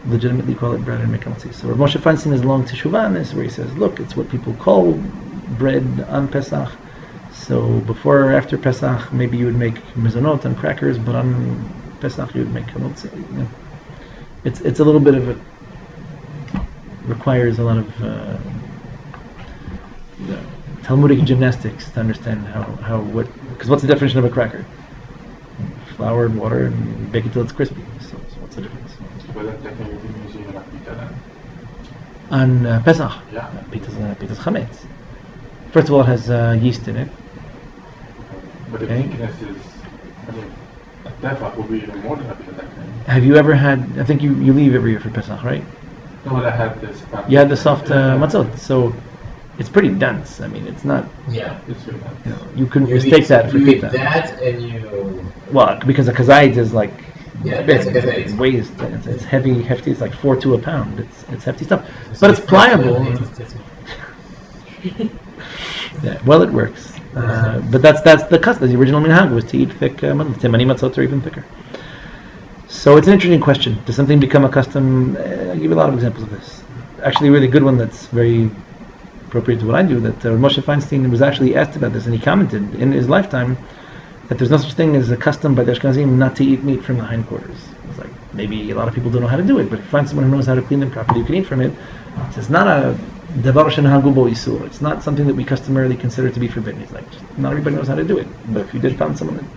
S1: legitimately call it bread and make a matzah. So Rav Moshe Feinstein is long teshuvah on this, where he says, look, it's what people call bread on Pesach. So before or after Pesach, maybe you would make mezonot and crackers, but on Pesach you would make matzah. It's a little bit of requires a lot of Talmudic gymnastics to understand because what's the definition of a cracker? Flour and water and bake it till it's crispy. So what's the difference?
S3: But that can be using a pita
S1: then? On Pesach?
S3: Yeah.
S1: Pita's chametz. First of all, it has yeast in it.
S3: But the thickness is, a tefach will be even more than a pita.
S1: Have you ever had, I think you leave every year for Pesach, right?
S3: No, but I had this.
S1: You had the soft matzot, so it's pretty dense. I mean, it's not.
S5: Yeah.
S3: It's really nice.
S1: You know, you couldn't
S5: You
S1: mistake
S5: eat,
S1: that for
S5: you eat
S1: pita.
S5: that and you...
S1: Well, because a kazait is like.
S5: Yeah,
S1: It's,
S5: that's a kazait.
S1: it weighs. It's heavy, hefty. It's like 4 to a pound. It's hefty stuff, but it's pliable. Yeah, well, it works. But that's the custom. The original minhag was to eat thick timani matzot or even thicker. So it's an interesting question. Does something become a custom? I'll give you a lot of examples of this. Actually, a really good one that's very appropriate to what I do. That Moshe Feinstein was actually asked about this, and he commented in his lifetime that there's no such thing as a custom by the Ashkenazim not to eat meat from the hindquarters. It's like maybe a lot of people don't know how to do it, but if you find someone who knows how to clean them properly, you can eat from it. It's not a devar shenahagu bo isur. It's not something that we customarily consider to be forbidden. It's like not everybody knows how to do it, but if you did find someone,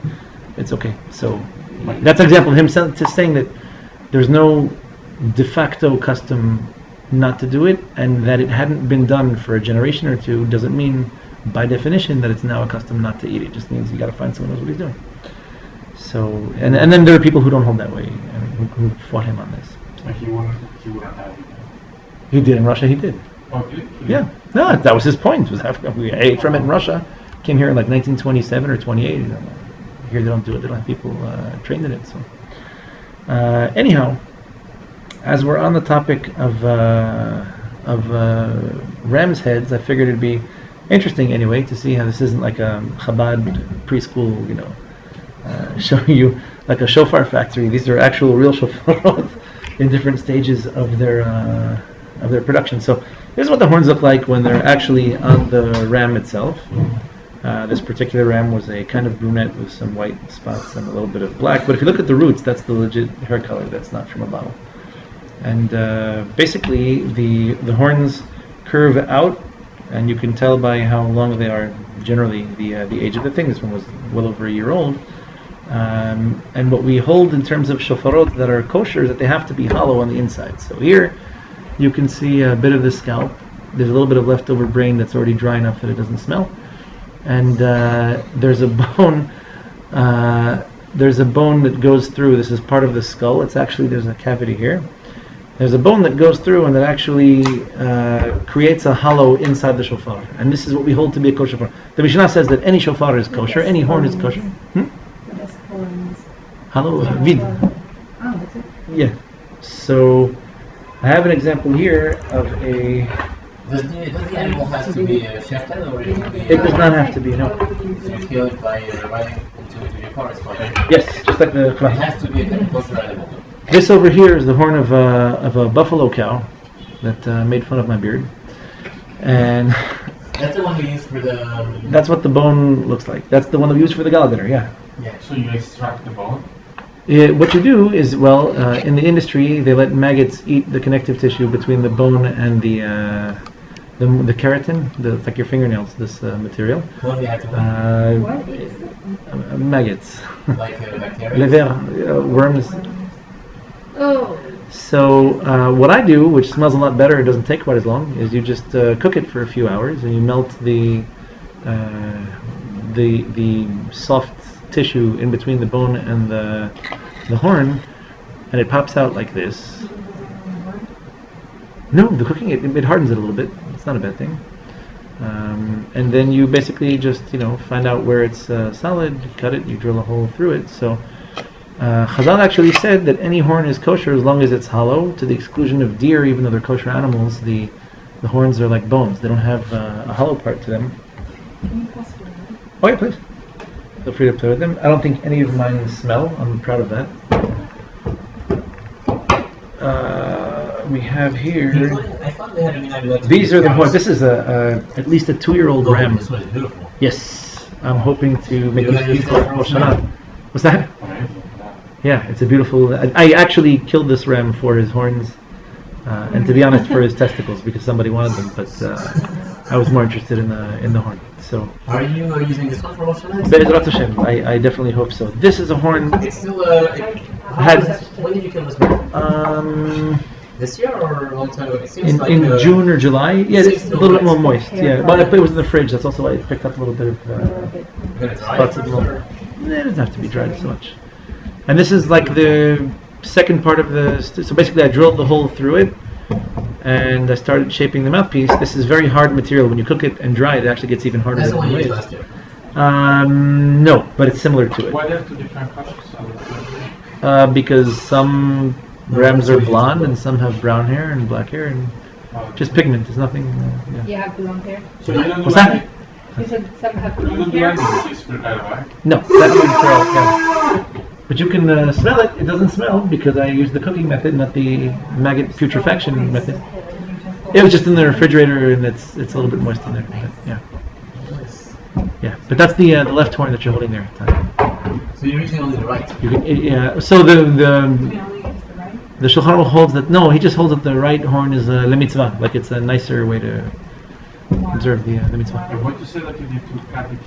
S1: it's okay. So that's an example of him saying that there's no de facto custom not to do it, and that it hadn't been done for a generation or two doesn't mean by definition that it's now a custom not to eat. It just means you got to find someone who knows what he's doing. So and then there are people who don't hold that way and who fought him on this.
S3: Like he wouldn't have it.
S1: He did in Russia. He did.
S3: Oh, did he?
S1: Yeah. No, that was his point. Was we ate from it in Russia. Came here in like 1927 or 28. Here they don't do it. They don't have people trained in it. So anyhow, as we're on the topic of ram's heads, I figured it'd be interesting anyway to see how this isn't like a Chabad preschool, showing you like a shofar factory. These are actual real shofarot in different stages of their production. So this is what the horns look like when they're actually on the ram itself. This particular ram was a kind of brunette with some white spots and a little bit of black. But if you look at the roots, that's the legit hair color. That's not from a bottle. And basically, the horns curve out, and you can tell by how long they are. Generally, the age of the thing. This one was well over a year old. And what we hold in terms of shofarot that are kosher is that they have to be hollow on the inside. So here, you can see a bit of the scalp. There's a little bit of leftover brain that's already dry enough that it doesn't smell. And there's a bone. There's a bone that goes through. This is part of the skull. There's a cavity here. There's a bone that goes through and that actually creates a hollow inside the shofar. And this is what we hold to be a kosher shofar. The Mishnah says that any shofar is kosher, any horn is kosher. Hollow, vid.
S4: Oh, that's it.
S1: Yeah. So I have an example here of a.
S5: Does the animal have to be shechted, or it can be...
S1: It does not have to be, no.
S5: So you kill it by running into your car, it's fine.
S1: Yes, just like the.
S5: It has to be a kosher animal.
S1: This over here is the horn of a buffalo cow that made fun of my beard, and
S5: That's the one we use for the...
S1: that's what the bone looks like. That's the one that we use for the gala dinner. Yeah.
S3: So you extract the bone?
S1: What you do is, in the industry, they let maggots eat the connective tissue between the bone and the keratin, it's like your fingernails, this material.
S5: What do you have to
S4: What is it?
S1: Maggots.
S5: like bacteria?
S1: Lever, worms.
S4: Oh,
S1: So what I do, which smells a lot better, it doesn't take quite as long, is you just cook it for a few hours and you melt the soft tissue in between the bone and the horn, and it pops out like this. No, the cooking it hardens it a little bit. It's not a bad thing. And then you basically just find out where it's solid, you cut it, you drill a hole through it. So Chazal actually said that any horn is kosher as long as it's hollow, to the exclusion of deer. Even though they're kosher animals, the horns are like bones. They don't have a hollow part to them. Oh yeah, please. Feel free to play with them. I don't think any of mine smell. I'm proud of that. We have here.
S5: I thought they had a minhag.
S1: These are the horns. This is at least a 2-year-old ram.
S5: This one is beautiful.
S1: Yes, I'm hoping to make
S5: You're
S1: this
S5: gonna use
S1: beautiful
S5: that
S1: for
S5: for
S1: Rosh Hashanah. What's that?
S3: Okay.
S1: Yeah, it's a beautiful. I actually killed this ram for his horns, and to be honest, for his testicles, because somebody wanted them. But I was more interested in the horn. So,
S5: Are you using this one for Rosh Hashanah?
S1: Be'ezrat Hashem, I definitely hope so. This is a horn.
S5: It's still when did you kill this one? This year or a long time ago? It seems
S1: In June or July. Yeah, it's a little bit more moist.
S4: Yeah.
S1: Yeah, but it was in the fridge. That's also why I picked up a little bit of
S5: Gonna dry
S1: spots
S5: it
S1: of
S5: first,
S1: milk. It doesn't have to be dried so much. And this is like the second part of the. So basically, I drilled the hole through it, and I started shaping the mouthpiece. This is very hard material. When you cook it and dry it, it actually gets even harder.
S5: That's the
S1: than
S5: one you
S1: it
S5: used
S1: is.
S5: last year.
S1: No, but it's similar to it.
S3: Why there are two different colors?
S1: Because some rams are blonde and some have brown hair and black hair, and just pigment. There's nothing. Yeah.
S4: You have blonde hair.
S3: So you don't do
S1: What's that?
S3: any-
S4: You said some have
S3: You don't
S4: blonde
S3: do
S4: hair.
S3: anything with this filter, right?
S1: No, that's what it's for. Yeah. But you can smell it. It doesn't smell because I used the cooking method, not the maggot putrefaction method. It was just in the refrigerator, and it's a little bit moist in there. But, yeah, yeah. But that's the left horn that you're holding there.
S5: So you're using only the right.
S1: Yeah. So the Shulchan Aruch holds that no, he just holds that the right horn is a mitzvah, like it's a nicer way to observe the mitzvah.
S3: And what you say that you need to cut it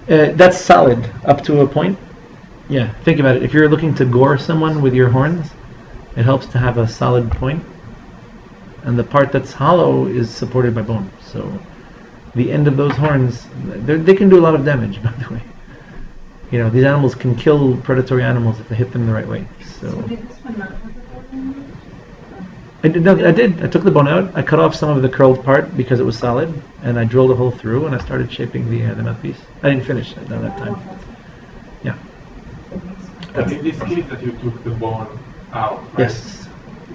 S3: here?
S1: That's solid up to a point. Yeah, think about it. If you're looking to gore someone with your horns, it helps to have a solid point. And the part that's hollow is supported by bone. So the end of those horns, they can do a lot of damage, by the way. You know, these animals can kill predatory animals if they hit them the right way. So I did. I took the bone out. I cut off some of the curled part because it was solid, and I drilled a hole through, and I started shaping the mouthpiece. I didn't finish at that time. Yeah.
S3: But in this case that you took the bone out, right?
S1: Yes.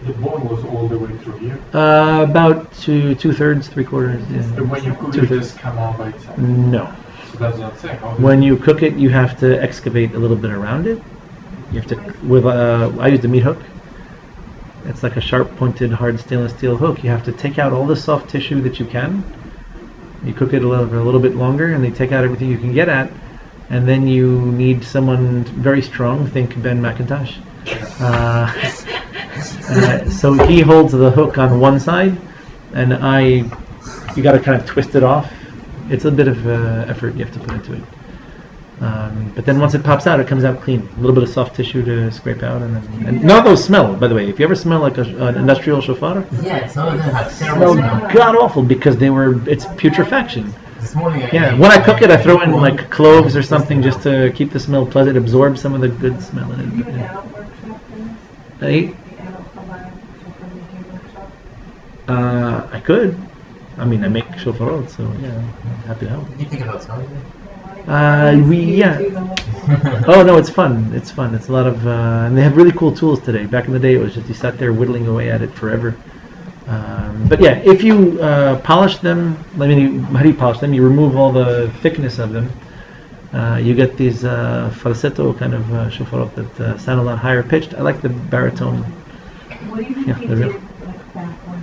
S3: The bone was all the way through here.
S1: About 2/3, 3/4. Yeah.
S3: And when you cook it, it
S1: 2/3.
S3: just come out by itself.
S1: No.
S3: So that's what I'm saying.
S1: When you cook it, you have to excavate a little bit around it. You have to I used a meat hook. It's like a sharp-pointed, hard stainless steel hook. You have to take out all the soft tissue that you can. You cook it a little bit longer, and they take out everything you can get at. And then you need someone very strong. Think Ben McIntosh. So he holds the hook on one side, and you got to kind of twist it off. It's a bit of effort you have to put into it. But then once it pops out, it comes out clean. A little bit of soft tissue to scrape out, and none of those smell. By the way, if you ever smell like an industrial shofar,
S5: Yeah, some of them have terrible
S1: smell
S5: smell.
S1: god awful because it's putrefaction.
S5: This morning
S1: Yeah, when I cook it, I throw in like cloves or something just to keep the smell pleasant, absorb some of the good smell in it. Yeah. I could. I mean, I make shofarot, so yeah, I'm happy to help.
S5: Did you think about selling them?
S1: Yeah. Oh no, it's fun. It's fun. It's a lot of, and they have really cool tools today. Back in the day, it was just you sat there whittling away at it forever. But yeah, if you polish them, I mean, how do you polish them? You remove all the thickness of them. You get these falsetto kind of shofarot that sound a lot higher pitched. I like the baritone.
S6: What do you think
S1: Yeah,
S6: you
S1: they're
S6: did
S1: real.
S6: like back when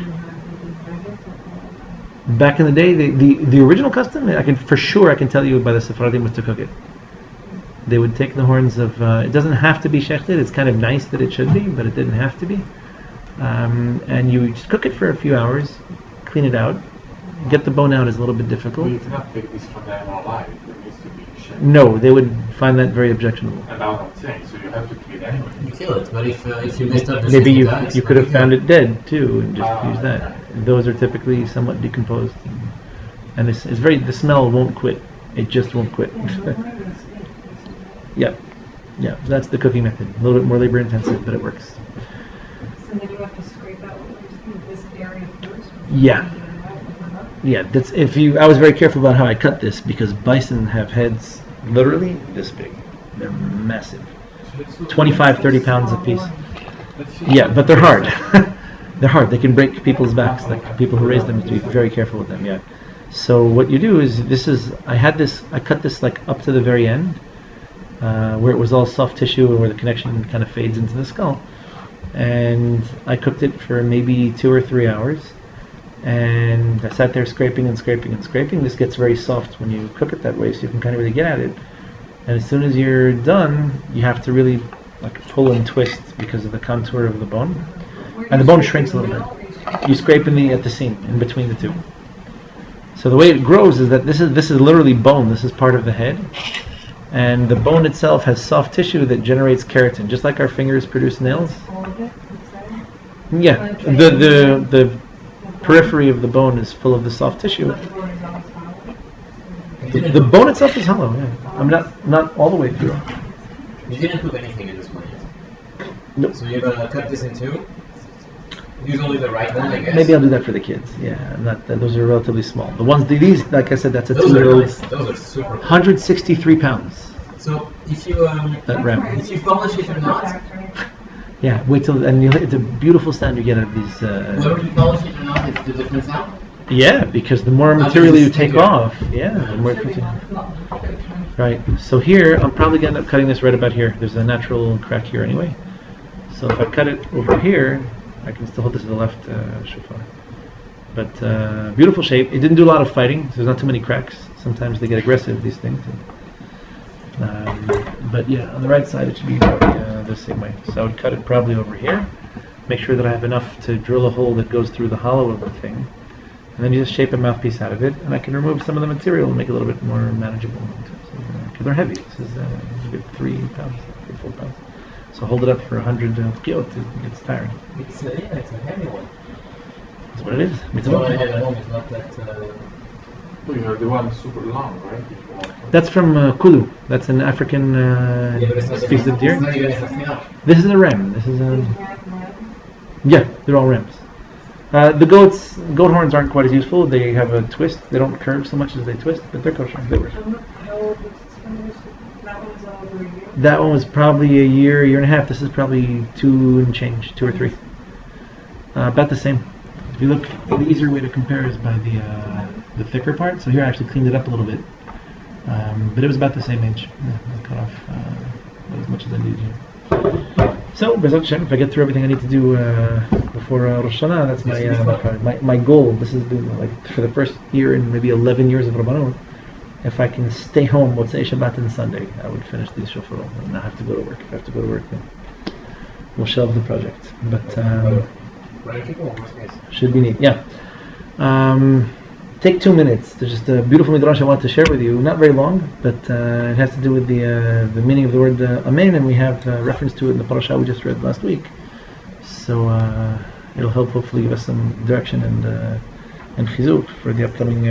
S6: you had nuggets or
S1: Back in the day, the original custom, I can tell you by the Sephardim was to cook it. They would take the horns of, it doesn't have to be shechted, it's kind of nice that it should be, but it didn't have to be. And you just cook it for a few hours, clean it out. Get the bone out is a little bit
S3: Well,
S1: difficult.
S3: you cannot take this from the animal alive. It needs to be shaped.
S1: No, they would find that very objectionable.
S3: And that's what I'm saying. So you have to kill it anyway.
S5: You kill it, but if you messed up the
S1: Maybe
S5: system, guys,
S1: you could have
S5: what do
S1: found
S5: do?
S1: it dead too and just used that. Those are typically somewhat decomposed. And the smell won't quit. It just won't quit. Yeah. Yeah, that's the cooking method. A little bit more labor intensive, but it works.
S6: so then you have to scrape out this area first?
S1: Yeah. Yeah, I was very careful about how I cut this because bison have heads literally this big. They're massive. 25, 30 pounds a piece. Yeah, but they're hard. They're hard. They can break people's backs. Like people who raise them have to be very careful with them. Yeah. So what you do is I cut this like up to the very end, where it was all soft tissue and where the connection kind of fades into the skull. And I cooked it for maybe 2 or 3 hours. And I sat there scraping and scraping and scraping. This gets very soft when you cook it that way, so you can kind of really get at it. And as soon as you're done, you have to really like pull and twist because of the contour of the bone. And the bone shrinks a little bit. You scrape at the seam, in between the two. So the way it grows is that this is literally bone. This is part of the head. And the bone itself has soft tissue that generates keratin, just like our fingers produce nails.
S6: All of it inside?
S1: Yeah, the periphery of the bone is full of the soft tissue.
S6: But the bone is always hollow?
S1: The bone itself is hollow. Yeah, I'm not all the way through.
S5: You didn't cook anything in this one yet.
S1: Nope.
S5: So you're gonna cut this in two. Use only the right one, I guess.
S1: Maybe I'll do that for the kids. Yeah, not those are relatively small. The ones these, like I said, that's a
S5: Those are
S1: 2-year-old.
S5: nice. Those are super cool.
S1: 163 pounds.
S5: So if you
S1: That ram.
S5: if you polish it or not,
S1: Yeah, wait till and it's a beautiful sound you get out of these.
S5: whether you polish it or not, it's the different sound.
S1: Yeah, because the more material you take off, the more. Right. So here, I'm probably gonna end up cutting this right about here. There's a natural crack here anyway. So if I cut it over here, I can still hold this to the left shofar. But beautiful shape. It didn't do a lot of fighting. So there's not too many cracks. Sometimes they get aggressive, these things. But yeah, on the right side it should be probably the same way. So I would cut it probably over here. Make sure that I have enough to drill a hole that goes through the hollow of the thing. And then you just shape a mouthpiece out of it. And I can remove some of the material and make it a little bit more manageable. Because they're heavy. This is a good 3 pounds, 4 pounds. So hold it up for 100 kilo, it gets tiring.
S5: It's a heavy one.
S1: That's what it is.
S5: It's what I had at home. It's not that.
S3: Well, you have the one super long, right?
S1: That's from Kulu. That's an African species of deer.
S5: It's not even a snail.
S1: This is a ram. This is a... Yeah, they're all rams. The goat horns aren't quite as useful. They have a twist. They don't curve so much as they twist, but they're kosher. They work.
S6: How old was this one? That one was over a year?
S1: That one was probably a year and a half. This is probably 2 and change, 2 or 3. About the same. If you look, the easier way to compare is by the thicker part. So here I actually cleaned it up a little bit. But it was about the same age. Yeah, I cut off as much as I needed to. So, Bezat Hashem, if I get through everything I need to do before Rosh Hashanah, that's my goal. This is like for the first year in maybe 11 years of Rabbanut. If I can stay home, Motzei Shabbat and Sunday, I would finish these shofarot and not have to go to work. If I have to go to work, then we'll shelve the project. But should be neat. Yeah. Take 2 minutes. There's just a beautiful midrash I want to share with you. Not very long, but it has to do with the meaning of the word Amen, and we have reference to it in the parasha we just read last week. So it'll help hopefully give us some direction and chizuk for the upcoming